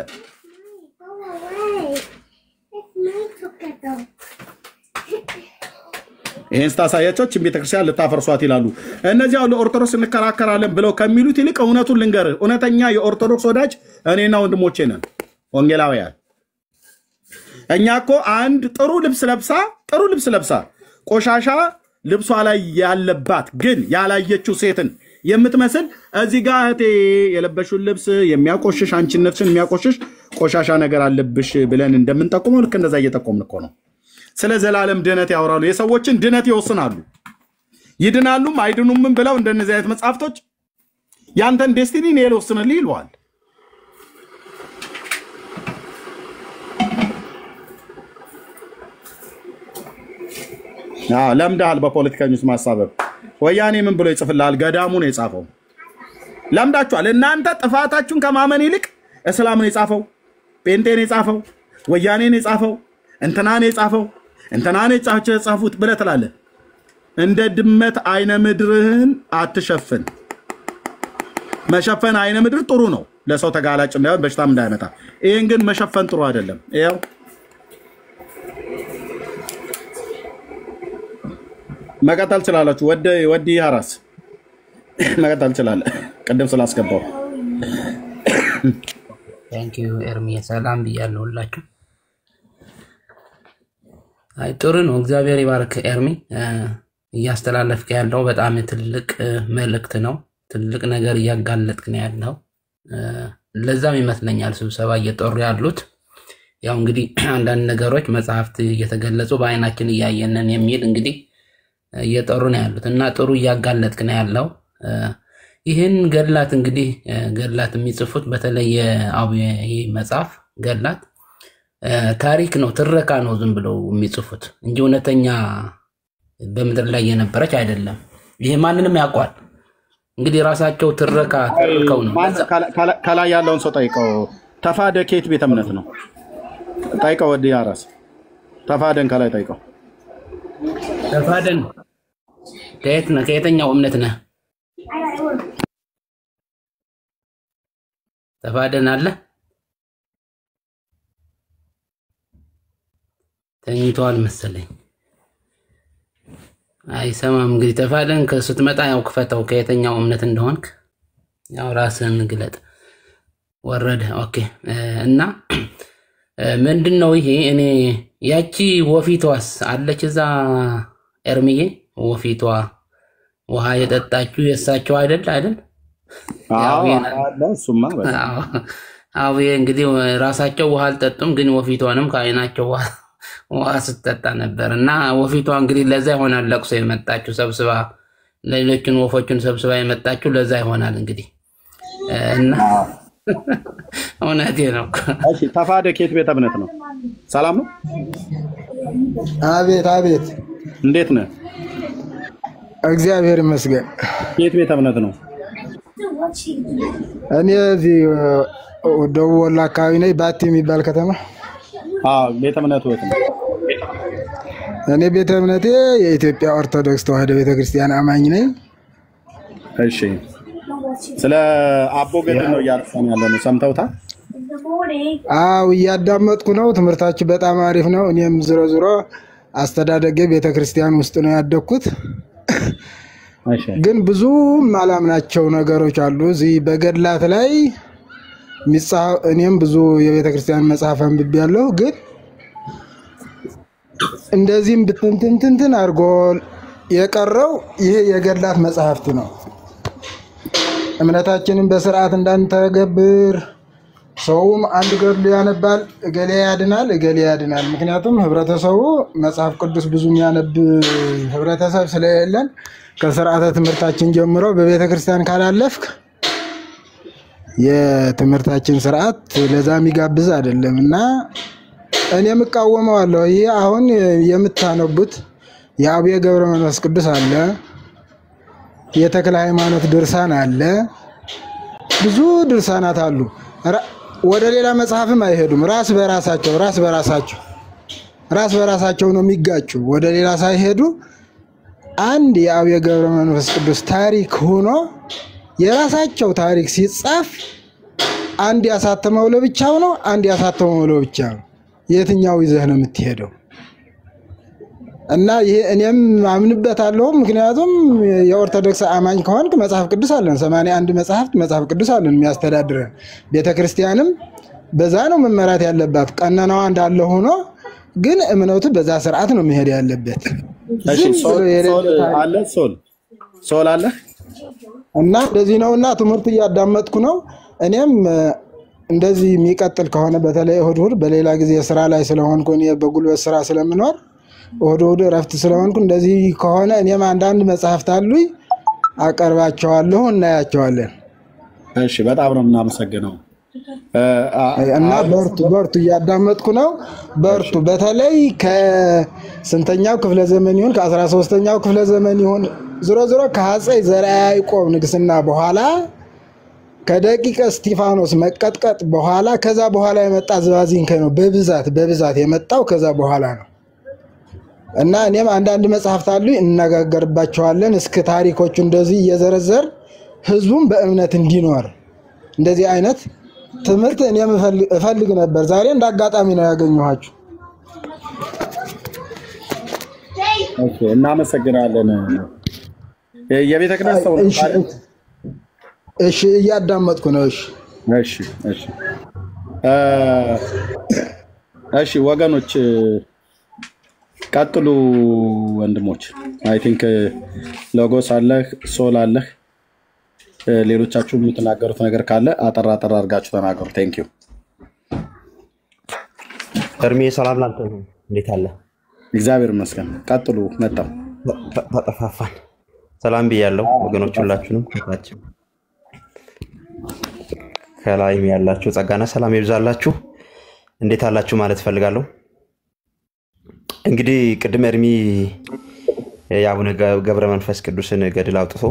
ይሄን ስታሳያቸው ቤተክርስቲያን ልታፈርሷት ይላሉ እነዚህ አሁን ኦርቶዶክስ እንከራከራለን ብለው ከሚሉት ይልቅ እውነቱን ልንገር እውነተኛ የኦርቶዶክስ ወዳጅ እኔና ወንድሞቼ ነን ወንጌላውያን እኛ እኮ አንድ ጥሩ ልብስ ለብሳ ቆሻሻ ልብሷ ላይ ያለባት ግን ያላየችው ሴትን የምትመስል እዚህ ጋር እቴ የለበሽው ልብስ የሚያቆሽሽ አንቺነትሽን የሚያቆሽሽ ቆሻሻ ነገር አለብሽ ብለን እንደምንጠቁመው ልክ እንደዛ እየጠቆምን እኮ ነው ስለ ዘላለም ድነት ያወራሉ የሰዎችን ድነት ይወስናሉ ይድናሉም አይድኑም ብለው እንደነዚህ አይነት መጽሐፍቶች ያንተን ዴስቲኒ ነው ይወስናል ይሏል ለምዳል በፖለቲከኞች ማሳበብ ወያኔ ምን ብሎ ይጽፍልሃል ገዳሙ ነው የጻፈው ለምዳችኋል እናንተ ጥፋታችሁን ከማመን ይልቅ እስላም ነው የጻፈው ጴንጤ ነው የጻፈው ወያኔ ነው የጻፈው እንትና ነው የጻፉት ብለህ ትላለህ እንደ ድመት አይነ ምድርህን አትሸፍን መሸፈን አይነ ምድር ጥሩ ነው ለሰው ተጋላጭ እንዳይሆን በሽታም እንዳይመጣ ይሄን ግን መሸፈን ጥሩ አይደለም ይሄው መቀጠል ትችላላችሁ ወዲ ያራስ መቀጠል ትችላለ ቀደም ስላስገባው Thank you ኤርሚ ሰላም ብያለሁላችሁ አይ ጥሩ ነው እግዚአብሔር ይባርክ ኤርሚ እያስተላለፍክ ያለው በጣም ትልቅ መልእክት ነው ትልቅ ነገር እያጋለጥክ ነው ያለው ለዛም ይመስለኛል ስብሰባ እየጠሩ ያሉት ያው እንግዲህ አንዳንድ ነገሮች መጽሐፍት እየተገለጹ በአይናችን እያየነን የሚል እንግዲህ እየጠሩ ነው ያሉት እና ጥሩ እያጋለጥክ ነው ያለው ይሄን ገድላት እንግዲህ ገድላት የሚጽፉት በተለየ አብይ መጽሐፍ ገድላት ታሪክ ነው ትረካ ነው ዝም ብለው የሚጽፉት እንጂ እውነተኛ በመድር ላይ የነበረች አይደለም ይሄ ማንንም ያቋል እንግዲህ ራሳቸው ትረካ ተርከው ነው ከላይ ያለውን ሰው ጠይቀው ተፋደ ኬት ቤተ እምነት ነው ጠይቀው ወዲ ያራስ ተፋደን ከላይ ጠይቀው ተፋደን ከየት ነው ከየተኛው እምነት ነህ ተፋደን አለ ተኝቷል መሰለኝ አይሰማም እንግዲህ ተፋደን ከስትመጣ ያው ክፈተው ከየተኛው እምነት እንደሆንክ ያው ራስን ግለጥ ወረደ ኦኬ እና ምንድነው ይሄ እኔ ያቺ ወፊቷስ አለች እዛ ኤርሚዬ ወፊቷ ውሃ የጠጣችሁ የሳቸው አይደል አዎ እሱማ አዎ እንግዲህ ራሳቸው ውሃ አልጠጡም ግን ወፊቷንም ከአይናቸው ውሃ ስትጠጣ ነበርና ወፊቷ እንግዲህ ለዛ ይሆናል ለቅሶ የመጣችሁ ሰብስባ ሌሎችን ወፎችን ሰብስባ የመጣችሁ ለዛ ይሆናል እንግዲህ እና እውነቴ ነው እሺ ተፋደ ኬት ቤተ እምነት ነው ሰላም ነው አቤት እንዴት ነህ እግዚአብሔር ይመስገን ኬት ቤተ እምነት ነው እኔ እዚህ ደቡብ ወሎ አካባቢ ነኝ ባቲ የሚባል ከተማ ቤተ እምነቱ የት ነው እኔ ቤተ እምነቴ የኢትዮጵያ ኦርቶዶክስ ተዋሕዶ ቤተክርስቲያን አማኝ ነኝ እሺ ስለ አቦ ገድል ነው ያልፈን ያለው ሰምተውታ እያዳመጥኩ ነው ትምህርታችሁ በጣም አሪፍ ነው እኔም ዝሮ አስተዳደገ ቤተክርስቲያን ውስጥ ነው ያደኩት ግን ብዙ ማላምናቸው ነገሮች አሉ እዚህ በገድላት ላይ እኔም ብዙ የቤተክርስቲያን መጽሐፍ አንብቤያለሁ ግን እንደዚህም ብትንትንትን አድርጎ የቀረው ይሄ የገድላት መጽሐፍት ነው። እምነታችንን በስርዓት እንዳንተገብር ሰውም አንድ ገድሉ ያነባል እገሌ ያድናል። ምክንያቱም ህብረተሰቡ መጽሐፍ ቅዱስ ብዙ የሚያነብ ህብረተሰብ ስለሌለን ከስርዓተ ትምህርታችን ጀምሮ በቤተክርስቲያን ካላለፍክ የትምህርታችን ስርዓት ለዛ የሚጋብዝ አይደለምና እኔም እቃወመዋለሁ። ይሄ አሁን የምታነቡት የአቡነ ገብረ መንፈስ ቅዱስ አለ፣ የተክለ ሃይማኖት ድርሳን አለ፣ ብዙ ድርሳናት አሉ። ወደ ሌላ መጽሐፍም አይሄዱም። ራስ በራሳቸው ነው የሚጋጩ። ወደ ሌላ ሳይሄዱ አንድ የአቡነ ገብረ መንፈስ ቅዱስ ታሪክ ሆኖ የራሳቸው ታሪክ ሲጻፍ አንድ ያሳተመው ለብቻው ነው፣ አንድ ያሳተመው ለብቻው ነው። የትኛው ይዘህ ነው የምትሄደው? እና ይሄ እኔም አምንበታለሁ። ምክንያቱም የኦርቶዶክስ አማኝ ከሆንክ መጽሐፍ ቅዱስ አለን 81 መጽሐፍ ቅዱስ አለን የሚያስተዳድረን። ቤተክርስቲያንም በዛ ነው መመራት ያለባት። ቀኖናዋ እንዳለ ሆኖ ግን እምነቱ በዛ ስርዓት ነው መሄድ ያለበት። እሺ ሶል አለ እና እንደዚህ ነውና ትምህርት እያዳመጥኩ ነው። እኔም እንደዚህ የሚቀጥል ከሆነ በተለይ እሁድ በሌላ ጊዜ ስራ ላይ ስለሆንኩ እኔ በጉልበት ስራ ስለምኖር እሁድ እረፍት ስለሆንኩ እንደዚህ ከሆነ እኔም አንዳንድ መጽሐፍት አሉኝ አቀርባቸዋለሁ እናያቸዋለን። እሺ በጣም ነው የምናመሰግነው። እና በርቱ እያዳመጥኩ ነው። በርቱ። በተለይ ከስንተኛው ክፍለ ዘመን ይሁን ከ13ኛው ክፍለ ዘመን ይሁን ዝሮ ከአፄ ዘርዓ ያዕቆብ ንግስና በኋላ ከደቂቀ እስጢፋኖስ መቀጥቀጥ በኋላ ከዛ በኋላ የመጣ ዝባዚንከ ነው በብዛት የመጣው ከዛ በኋላ ነው። እና እኔም አንዳንድ መጽሐፍት አሉኝ እንነጋገርባቸዋለን። እስከ ታሪኮቹ እንደዚህ እየዘረዘር ህዝቡም በእምነት እንዲኖር እንደዚህ አይነት ትምህርት እኔም እፈልግ ነበር። ዛሬ እንዳጋጣሚ ነው ያገኘኋችሁ። ኦኬ እናመሰግናለን። የቤተ ክህነት ሰው ነው። እሺ እያዳመጥኩ ነው። እሺ ወገኖች ቀጥሉ ወንድሞች። አይ ቲንክ ሎጎስ አለ፣ ሶል አለ። ሌሎቻችሁ የምትናገሩት ነገር ካለ አጠራ አድርጋችሁ ተናገሩ። ቴንክ ዩ እርሜ። ሰላም ላንተ ነው። እንዴት አለ? እግዚአብሔር ይመስገን። ቀጥሉ። መጣው ተጠፋፋን። ሰላም ብያለሁ ወገኖች ሁላችሁንም። ከላይም ያላችሁ ጸጋና ሰላም ይብዛላችሁ። እንዴት አላችሁ ማለት ፈልጋለሁ። እንግዲህ ቅድም እርሚ የአቡነ ገብረ መንፈስ ቅዱስን ገድል አውጥቶ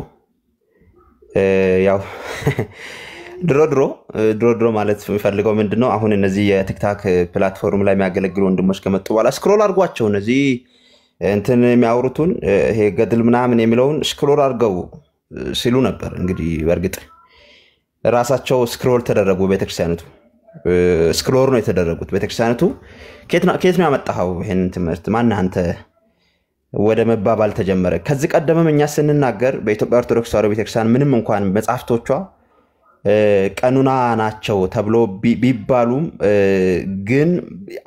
ያው ድሮ ማለት የሚፈልገው ምንድነው አሁን እነዚህ የቲክታክ ፕላትፎርም ላይ የሚያገለግሉ ወንድሞች ከመጡ በኋላ ስክሮል አድርጓቸው እነዚህ እንትን የሚያወሩትን ይሄ ገድል ምናምን የሚለውን ስክሮል አድርገው ሲሉ ነበር። እንግዲህ በእርግጥ ራሳቸው ስክሮል ተደረጉ። ቤተክርስቲያኒቱ ስክሮል ነው የተደረጉት። ቤተክርስቲያኒቱ ከየት ነው ያመጣው ይሄን ትምህርት ማን አንተ ወደ መባባል ተጀመረ። ከዚህ ቀደምም እኛ ስንናገር በኢትዮጵያ ኦርቶዶክስ ተዋሕዶ ቤተክርስቲያን ምንም እንኳን መጻፍቶቿ ቀኑና ናቸው ተብሎ ቢባሉም ግን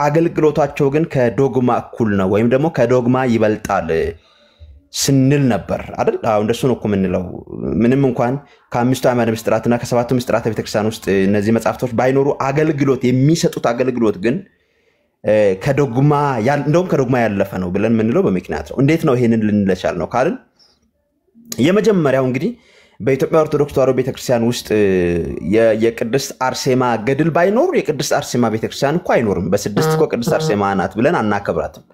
አገልግሎታቸው ግን ከዶግማ እኩል ነው ወይም ደግሞ ከዶግማ ይበልጣል ስንል ነበር አይደል? አሁን እንደሱ ነው እኮ የምንለው። ምንም እንኳን ከአምስቱ አዕማደ ምስጢራትና ከሰባቱ ምስጢራተ ቤተክርስቲያን ውስጥ እነዚህ መጻፍቶች ባይኖሩ አገልግሎት የሚሰጡት አገልግሎት ግን ከዶግማ እንደውም ከዶግማ ያለፈ ነው ብለን ምንለው በምክንያት ነው። እንዴት ነው ይሄንን ልንለቻል ነው ካልን የመጀመሪያው እንግዲህ በኢትዮጵያ ኦርቶዶክስ ተዋሕዶ ቤተክርስቲያን ውስጥ የቅድስት አርሴማ ገድል ባይኖር የቅድስት አርሴማ ቤተክርስቲያን እኮ አይኖርም። በስድስት እኮ ቅድስት አርሴማ ናት ብለን አናከብራትም።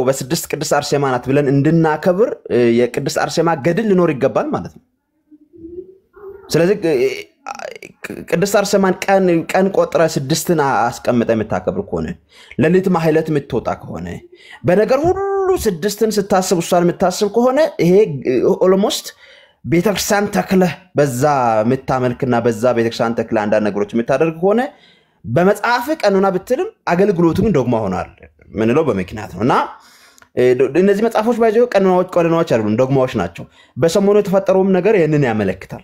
በስድስት ቅድስት አርሴማ ናት ብለን እንድናከብር የቅድስት አርሴማ ገድል ሊኖር ይገባል ማለት ነው። ስለዚህ ቅድስት አርሴማን ቀን ቆጥረ ስድስትን አስቀምጠ የምታከብር ከሆነ ለሊት ማህሌት የምትወጣ ከሆነ በነገር ሁሉ ስድስትን ስታስብ እሷን የምታስብ ከሆነ ይሄ ኦልሞስት ቤተክርስቲያን ተክለ በዛ የምታመልክና በዛ ቤተክርስቲያን ተክለ አንዳንድ ነገሮች የምታደርግ ከሆነ በመጽሐፍ ቀኑና ብትልም አገልግሎቱ ግን ዶግማ ሆኗል ምንለው በምክንያት ነው። እና እነዚህ መጽሐፎች ባይዘው ቀኖናዎች አይደሉም ዶግማዎች ናቸው በሰሞኑ የተፈጠረውም ነገር ይሄንን ያመለክታል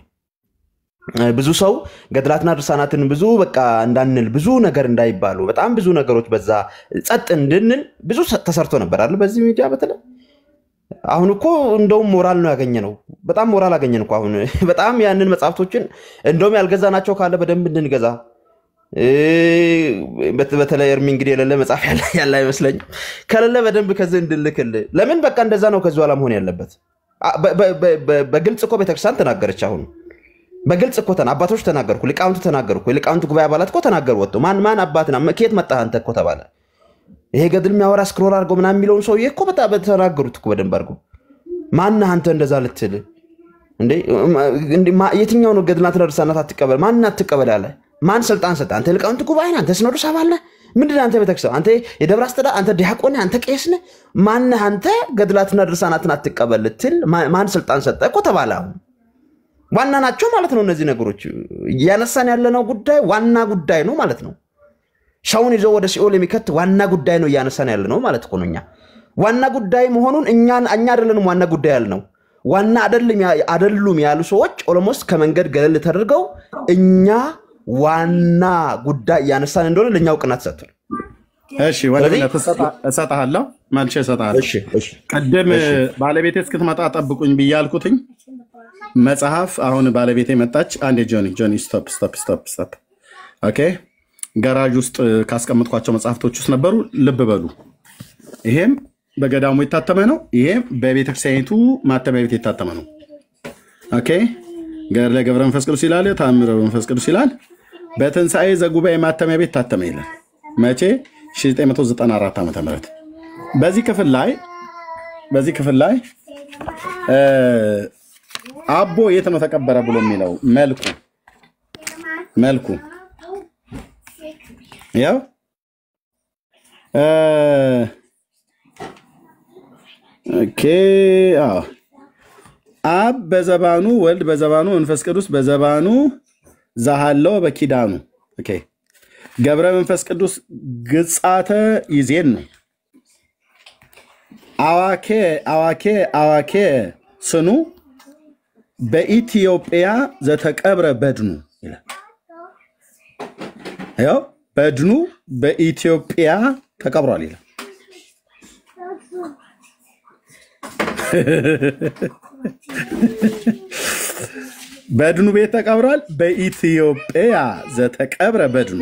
ብዙ ሰው ገድላትና ድርሳናትን ብዙ በቃ እንዳንል ብዙ ነገር እንዳይባሉ በጣም ብዙ ነገሮች በዛ ጸጥ እንድንል ብዙ ተሰርቶ ነበር አይደል በዚህ ሚዲያ በተለ አሁን እኮ እንደውም ሞራል ነው ያገኘነው በጣም ሞራል አገኘን እኮ አሁን በጣም ያንን መጽሐፍቶችን እንደውም ያልገዛናቸው ካለ በደንብ እንድንገዛ በተለይ እርሚ እንግዲህ የሌለ መጽሐፍ ያለ አይመስለኝ ከሌለ በደንብ ከዚህ እንድልክል ለምን በቃ እንደዛ ነው ከዚህ በኋላ መሆን ያለበት በግልጽ እኮ ቤተክርስቲያን ተናገረች አሁን በግልጽ እኮ አባቶች ተናገርኩ ሊቃውንት ተናገርኩ ሊቃውንት ጉባኤ አባላት እኮ ተናገሩ ወጥቶ ማን አባትና ከየት መጣህ አንተ እኮ ተባለ ይሄ ገድል የሚያወራ ስክሮል አድርጎ ምናምን የሚለውን ሰውዬ እኮ በጣም ተናገሩት እኮ በደንብ አድርጎ ማን አንተ እንደዛ ልትል እንዴ የትኛው ነው ገድላትና ድርሳናት አትቀበል ማን አትቀበል አለ ማን ስልጣን ሰጠ አንተ ሊቃውንት ጉባኤ አንተ ሲኖዶስ አባል ነህ ምንድነው አንተ ቤተክርስቲያን አንተ የደብረ አስተዳ አንተ ዲያቆን አንተ ቄስ ነህ ማን አንተ ገድላትና ድርሳናትን አትቀበል ልትል ማን ስልጣን ሰጠ እኮ ተባለ ዋና ናቸው ማለት ነው እነዚህ ነገሮች ያነሳን ያለነው ጉዳይ ዋና ጉዳይ ነው ማለት ነው ሻውን ይዘው ወደ ሲኦል የሚከት ዋና ጉዳይ ነው ያነሳን ያለነው ማለት እኮ ነውኛ ዋና ጉዳይ መሆኑን እኛ አይደለንም ዋና ጉዳይ ያልነው ዋና አይደሉም ያሉ ሰዎች ኦልሞስት ከመንገድ ገለል ተደርገው እኛ ዋና ጉዳይ ያነሳን እንደሆነ ለኛው ቅናት ሰጥቷል እሺ ወለና ተሰጣሃለሁ ማልቼ ሰጣሃለሁ እሺ ቀደም ባለቤቴ እስክትመጣ ጠብቁኝ ብያልኩትኝ መጽሐፍ አሁን ባለቤቴ መጣች አንዴ ጆኒ ስቶፕ ኦኬ ጋራጅ ውስጥ ካስቀመጥኳቸው መጽሐፍቶች ውስጥ ነበሩ ልብ በሉ ይሄም በገዳሙ የታተመ ነው ይሄም በቤተክርስቲያኒቱ ማተሚያ ቤት የታተመ ነው ኦኬ ገድለ ገብረ መንፈስ ቅዱስ ይላል ተአምረ መንፈስ ቅዱስ ይላል በትንሳኤ ዘጉባኤ ማተሚያ ቤት ታተመ ይላል መቼ 1994 ዓመተ ምህረት በዚህ ክፍል ላይ አቦ የት ነው ተቀበረ ብሎ የሚለው መልኩ ያው ኦኬ አብ በዘባኑ ወልድ በዘባኑ መንፈስ ቅዱስ በዘባኑ ዛሃለው በኪዳኑ ኦኬ ገብረ መንፈስ ቅዱስ ግጻተ ይዜን ነው አዋኬ ስኑ በኢትዮጵያ ዘተቀብረ በድኑ ይላል ያው በድኑ በኢትዮጵያ ተቀብሯል ይላል በድኑ ቤት ተቀብሯል በኢትዮጵያ ዘተቀብረ በድኑ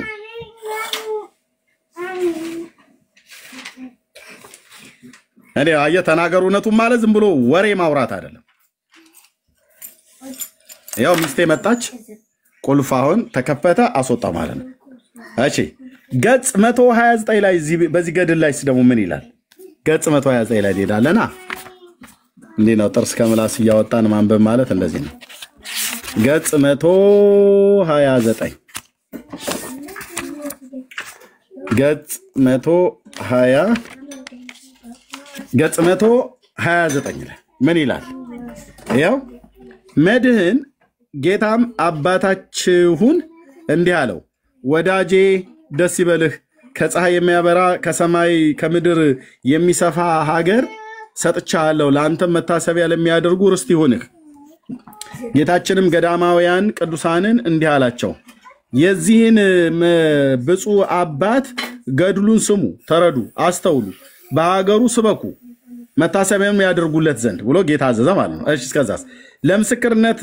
እኔ ተናገሩነቱ ማለት ዝም ብሎ ወሬ ማውራት አይደለም ያው ሚስቴ መጣች ቁልፍ አሁን ተከፈተ አስወጣ ማለት ነው እሺ ገጽ 129 ላይ በዚህ ገድል ላይ ደግሞ ምን ይላል ገጽ 129 ላይ ሄዳለና እንዴ ነው ጥርስ ከምላስ ያወጣን ማንበብ ማለት እንደዚህ ነው ገጽ 129 ገጽ 129 ላይ ምን ይላል ያው መድህን ጌታም አባታችሁን እንዲህ አለው ወዳጄ ደስ ይበልህ ከፀሐይ የሚያበራ ከሰማይ ከምድር የሚሰፋ ሀገር ሰጥቻለሁ ለአንተም መታሰቢያ ለሚያደርጉ ርስት ይሁንህ ጌታችንም ገዳማውያን ቅዱሳንን እንዲህ አላቸው የዚህን ብፁዕ አባት ገድሉን ስሙ ተረዱ አስተውሉ በሀገሩ ስበኩ መታሰቢያም ያደርጉለት ዘንድ ብሎ ጌታ አዘዘ ማለት ነው እሺ እስከዛስ ለምስክርነት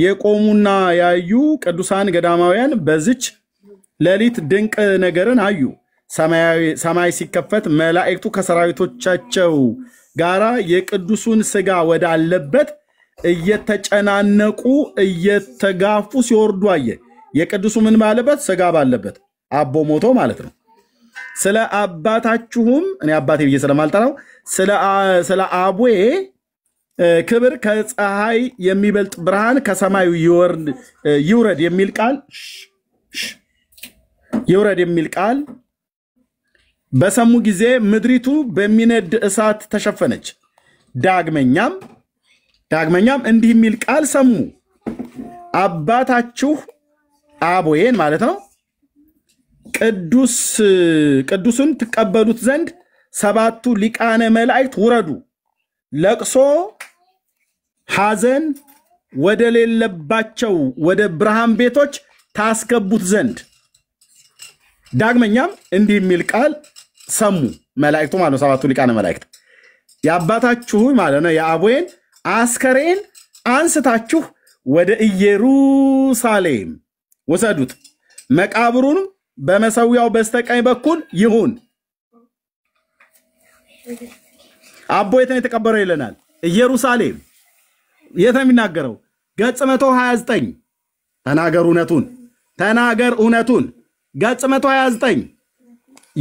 የቆሙና ያዩ ቅዱሳን ገዳማውያን በዚች ሌሊት ድንቅ ነገርን አዩ ሰማይ ሲከፈት መላእክቱ ከሰራዊቶቻቸው ጋራ የቅዱሱን ሥጋ ወዳለበት እየተጨናነቁ እየተጋፉ ሲወርዱ አየ የቅዱሱ ምን ባለበት ሥጋ ባለበት አቦ ሞቶ ማለት ነው ስለ አባታችሁም እኔ አባቴ ብዬ ስለማልጠራው ስለ አቦዬ ክብር ከፀሐይ የሚበልጥ ብርሃን ከሰማዩ ይውረድ የሚል ቃል በሰሙ ጊዜ ምድሪቱ በሚነድ እሳት ተሸፈነች ዳግመኛም እንዲህ የሚል ቃል ሰሙ አባታችሁ አቦዬን ማለት ነው ቅዱሱን ትቀበሉት ዘንድ ሰባቱ ሊቃነ መላእክት ውረዱ ለቅሶ ሐዘን ወደ ሌለባቸው ወደ ብርሃን ቤቶች ታስገቡት ዘንድ ዳግመኛም እንዲህ የሚል ቃል ሰሙ መላእክቱ ማለት ሰባቱ ሊቃነ መላእክት ያባታችሁ ማለት ነው የአቦዬን አስከሬን አንስታችሁ ወደ ኢየሩሳሌም ወሰዱት መቃብሩን በመሰዊያው በስተቀኝ በኩል ይሁን አቦ የት የተቀበረው ይለናል ኢየሩሳሌም የት ነው የሚናገረው ገጽ 129 ተናገር እውነቱን ገጽ 129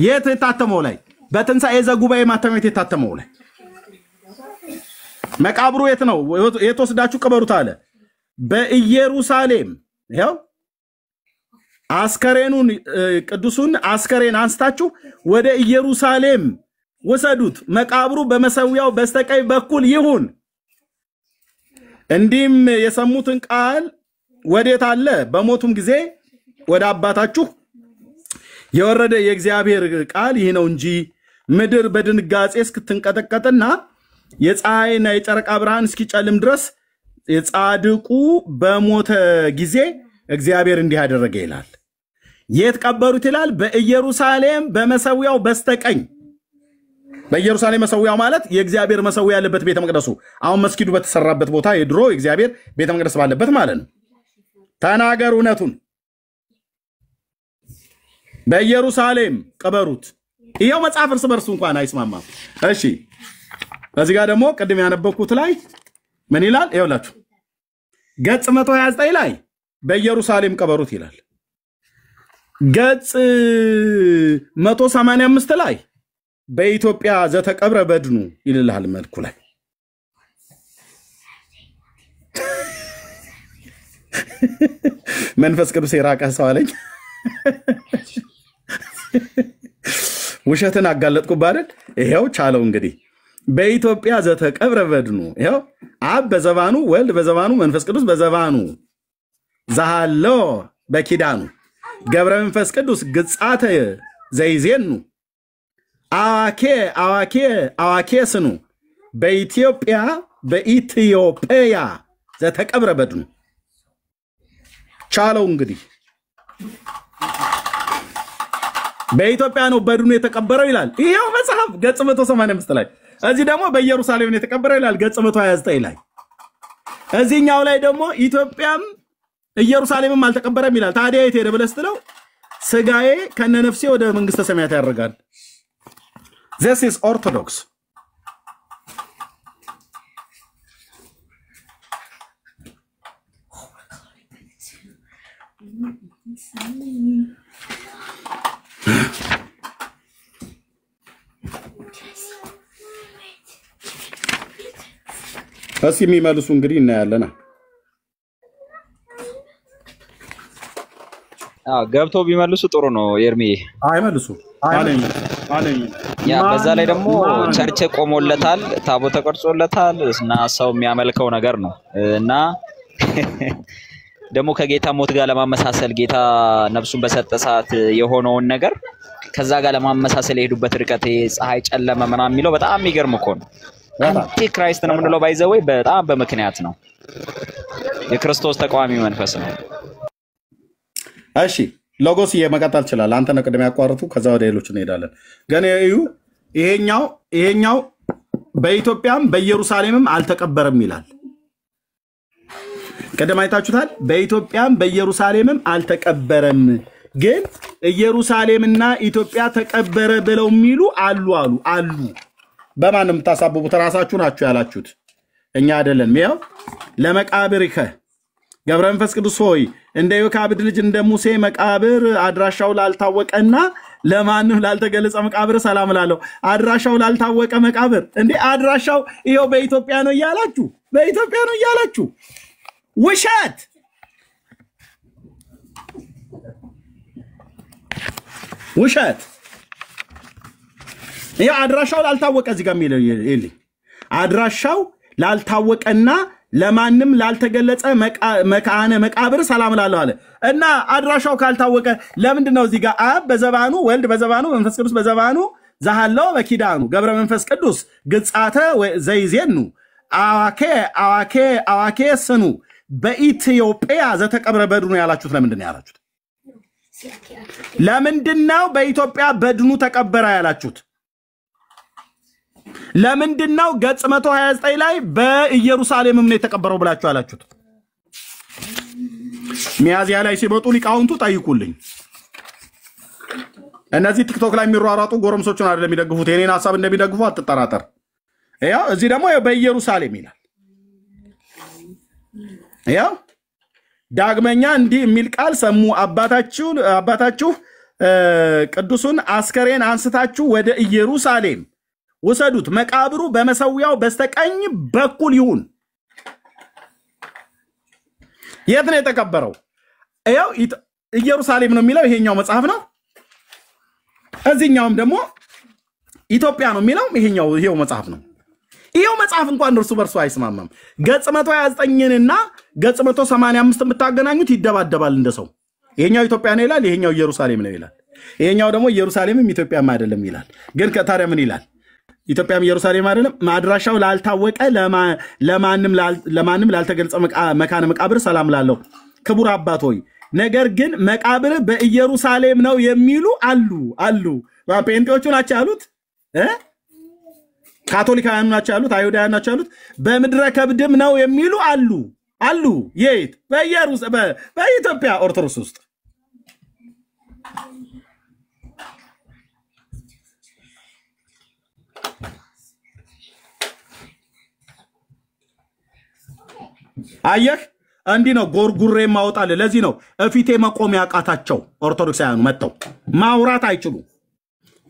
የት የታተመው ላይ በትንሣኤ ዘጉባኤ ማተሚያ የታተመው ላይ መቃብሩ የት ነው የተወስዳችሁ ቀበሩት አለ በኢየሩሳሌም ይሄው አስከሬኑን ቅዱሱን አስከሬን አንስታችሁ ወደ ኢየሩሳሌም ወሰዱት መቃብሩ በመሰዊያው በስተቀኝ በኩል ይሁን እንዲም የሰሙትን ቃል ወዴት አለ በሞቱም ጊዜ ወደ አባታችሁ የወረደ የእግዚአብሔር ቃል ይህ ነው እንጂ ምድር በድንጋጼ እስክትንቀጠቀጥና የፀሐይና የጨረቃ ብርሃን እስኪጨልም ድረስ የጻድቁ በሞተ ጊዜ እግዚአብሔር እንዲህ ያደረገ ይላል የት ቀበሩት ይላል በኢየሩሳሌም በመሰዊያው በስተቀኝ በኢየሩሳሌም መሰዊያው ማለት የእግዚአብሔር መሰዊያ ያለበት ቤተ መቅደሱ አሁን መስጊዱ በተሰራበት ቦታ የድሮ እግዚአብሔር ቤተ መቅደስ ባለበት ማለት ነው ተናገር እውነቱን በኢየሩሳሌም ቀበሩት ይሄው መጽሐፍ እርስ በርሱ እንኳን አይስማማም እሺ በዚህ ጋር ደግሞ ቀድም ያነበብኩት ላይ ምን ይላል ይኸውላችሁ ገጽ 129 ላይ በኢየሩሳሌም ቀበሩት ይላል ገጽ 185 ላይ በኢትዮጵያ ዘተቀብረ በድኑ ይልልሃል መልኩ ላይ መንፈስ ቅዱስ የራቀ ሰው አለኝ ውሸትን አጋለጥኩ አይደል ይሄው ቻለው እንግዲህ በኢትዮጵያ ዘተቀብረ በድኑ ይሄው አብ በዘባኑ ወልድ በዘባኑ መንፈስ ቅዱስ በዘባኑ ዛሃሎ በኪዳኑ ገብረ መንፈስ ቅዱስ ግጻተ ዘይዜኑ አዋኬ ስኑ በኢትዮጵያ ዘተቀብረ በድኑ ቻለው እንግዲህ በኢትዮጵያ ነው በድኑ የተቀበረው ይላል ይሄው መጽሐፍ ገጽ 185 ላይ እዚህ ደግሞ በኢየሩሳሌም ነው የተቀበረው ይላል ገጽ 129 ላይ እዚህኛው ላይ ደግሞ ኢትዮጵያም ኢየሩሳሌምም አልተቀበረም ይላል ታዲያ የት ሄደ ብለህ ስትለው ስጋዬ ከነነፍሴ ወደ መንግስተ ሰማያት ያርጋል This is orthodox እሺ የሚመልሱ እንግዲህ እናያለና ገብቶ ቢመልሱ ጥሩ ነው ኤርሚ አይመልሱ አለኝ ያ በዛ ላይ ደግሞ ቸርች ቆሞለታል ታቦት ተቀርጾለታል እና ሰው የሚያመልከው ነገር ነው እና ደግሞ ከጌታ ሞት ጋር ለማመሳሰል ጌታ ነፍሱን በሰጠ ሰዓት የሆነውን ነገር ከዛ ጋር ለማመሳሰል የሄዱበት ርቀት ፀሐይ ጨለመ ምናምን የሚለው በጣም የሚገርም እኮ ነው አንቲ ክራይስት ነው ምንለው ባይዘው በጣም በመክንያት ነው የክርስቶስ ተቃዋሚ መንፈስ ነው እሺ ሎጎስ የመቀጠል ይችላል አንተ ነው ቀደም ያቋርጡ ከዛ ወደ ሌሎች እንሄዳለን ግን ይሄኛው በኢትዮጵያም በኢየሩሳሌምም አልተቀበረም ይላል ቀደም አይታችሁታል በኢትዮጵያም በኢየሩሳሌምም አልተቀበረም ግን ኢየሩሳሌምና ኢትዮጵያ ተቀበረ ብለው የሚሉ አሉ በማንም ታሳብቡት ራሳችሁ ናችሁ ያላችሁት እኛ አይደለም ይሄው ለመቃብርከ ገብረ መንፈስ ቅዱስ ሆይ እንደ ዮካብድ ልጅ እንደ ሙሴ መቃብር አድራሻው ላልታወቀና ለማንም ላልተገለጸ መቃብር ሰላም ላለው አድራሻው ላልታወቀ መቃብር እንዴ አድራሻው ይሄው በኢትዮጵያ ነው ያላችሁ ውሸት ይሄ አድራሻው ላልታወቀ እዚህ ጋር የሚለው ይሄ አድራሻው ላልታወቀና ለማንም ላልተገለጸ መካነ መቃብር ሰላም ላለው አለ እና አድራሻው ካልታወቀ ለምንድነው እዚህ ጋር አብ በዘባኑ ወልድ በዘባኑ መንፈስ ቅዱስ በዘባኑ ዛሃለው በኪዳኑ ገብረ መንፈስ ቅዱስ ግጻተ ዘይዜኑ አዋኬ ስኑ በኢትዮጵያ ዘተቀብረ በድኑ ያላችሁት ለምንድነው ያላችሁት? ለምንድነው በኢትዮጵያ በድኑ ተቀበረ ያላችሁት? ለምንድነው ገጽ 129 ላይ በኢየሩሳሌምም ነው የተቀበረው ብላችሁ ያላችሁት? ሚያዚያ ላይ ሲመጡ ሊቃውንቱ ጠይቁልኝ። እነዚህ ቲክቶክ ላይ የሚሯሯጡ ጎረምሶችን አይደለም የሚደግፉት፣ የኔን ሐሳብ እንደሚደግፉ አትጠራጠር። ያው እዚህ ደግሞ በኢየሩሳሌም ይላል። ያው ዳግመኛ እንዲህ የሚል ቃል ሰሙ፣ አባታችሁ ቅዱሱን አስከሬን አንስታችሁ ወደ ኢየሩሳሌም ወሰዱት፣ መቃብሩ በመሰዊያው በስተቀኝ በኩል ይሁን። የት ነው የተቀበረው? ያው ኢየሩሳሌም ነው የሚለው ይሄኛው መጽሐፍ ነው። እዚህኛውም ደግሞ ኢትዮጵያ ነው የሚለው ይሄው መጽሐፍ ነው። ይሄው መጽሐፍ እንኳን እርሱ በርሱ አይስማማም። ገጽ 129 እና ገጽ 185 የምታገናኙት ይደባደባል እንደሰው። ይሄኛው ኢትዮጵያ ነው ይላል፣ ይሄኛው ኢየሩሳሌም ነው ይላል። ይሄኛው ደግሞ ኢየሩሳሌምም ኢትዮጵያም አይደለም ይላል። ግን ከታዲያ ምን ይላል? ኢትዮጵያም ኢየሩሳሌም አይደለም፣ ማድራሻው ላልታወቀ ለማንም ላልተገለጸ መካነ መቃብር ሰላም ላለው ክቡር አባት ሆይ፣ ነገር ግን መቃብር በኢየሩሳሌም ነው የሚሉ አሉ። ጴንጤዎቹ ናቸው ያሉት፣ ካቶሊካውያኑ ናቸው ያሉት፣ አይሁዳውያኑ ናቸው ያሉት። በምድረ ከብድም ነው የሚሉ አሉ። የት? በኢትዮጵያ ኦርቶዶክስ ውስጥ አየህ፣ እንዲህ ነው ጎርጉሬ ማውጣል። ለዚህ ነው እፊቴ መቆም ያቃታቸው ኦርቶዶክሳውያኑ መጥተው ማውራት አይችሉ።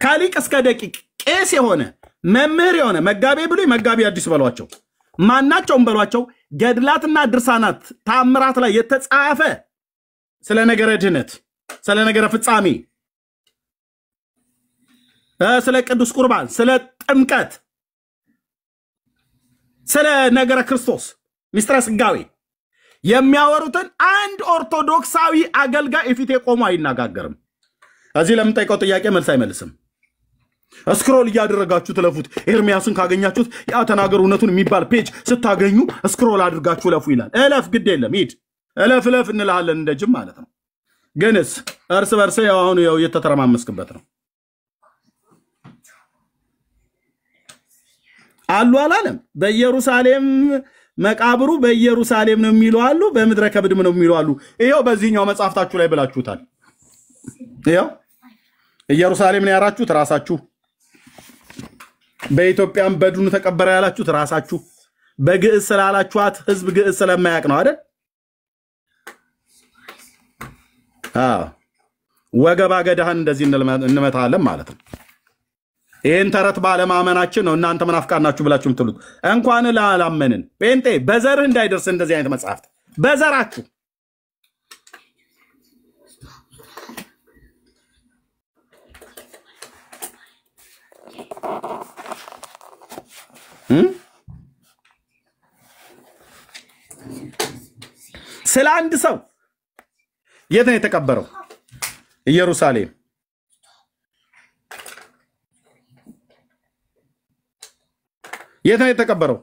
ካሊቅ እስከ ደቂቅ ቄስ የሆነ መምህር የሆነ መጋቤ ብሉይ መጋቤ አዲስ በሏቸው፣ ማናቸውም በሏቸው፣ ገድላትና ድርሳናት ታምራት ላይ የተጻፈ ስለ ነገረ ድህነት፣ ስለ ነገረ ፍጻሜ፣ ስለ ቅዱስ ቁርባን፣ ስለ ጥምቀት፣ ስለ ነገረ ክርስቶስ ሚስጥረ ስጋዌ የሚያወሩትን አንድ ኦርቶዶክሳዊ አገልጋይ እፊቴ ቆሞ አይናጋገርም። እዚህ ለምንጠይቀው ጥያቄ መልስ አይመልስም። ስክሮል እያደረጋችሁ ትለፉት። ኤርሚያስን ካገኛችሁት ያ ተናገሩ እውነቱን የሚባል ፔጅ ስታገኙ ስክሮል አድርጋችሁ ለፉ ይላል። እለፍ፣ ግድ የለም ሂድ፣ እለፍ እንልሃለን እንደጅም ማለት ነው። ግንስ እርስ በርስ ያው አሁን እየተተረማመስክበት ነው። አላለም በኢየሩሳሌም መቃብሩ በኢየሩሳሌም ነው የሚሉ አሉ፣ በምድረ ከብድም ነው የሚሉ አሉ። ይሄው በዚህኛው መጽሐፍታችሁ ላይ ብላችሁታል። ይሄው ኢየሩሳሌም ነው ያራችሁት ራሳችሁ፣ በኢትዮጵያም በድኑ ተቀበረ ያላችሁት ራሳችሁ። በግዕዝ ስላላችኋት ህዝብ ግዕዝ ስለማያውቅ ነው አይደል? ወገባ ገዳህን እንደዚህ እንመታለን ማለት ነው። ይሄን ተረት ባለማመናችን ነው እናንተ መናፍቃን ናችሁ ብላችሁ የምትሉት። እንኳን ላላመንን ጴንጤ በዘርህ እንዳይደርስ እንደዚህ አይነት መጽሐፍት በዘራችሁ ስለ አንድ ሰው የት ነው የተቀበረው? ኢየሩሳሌም። የት ነው የተቀበረው?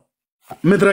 ምድረ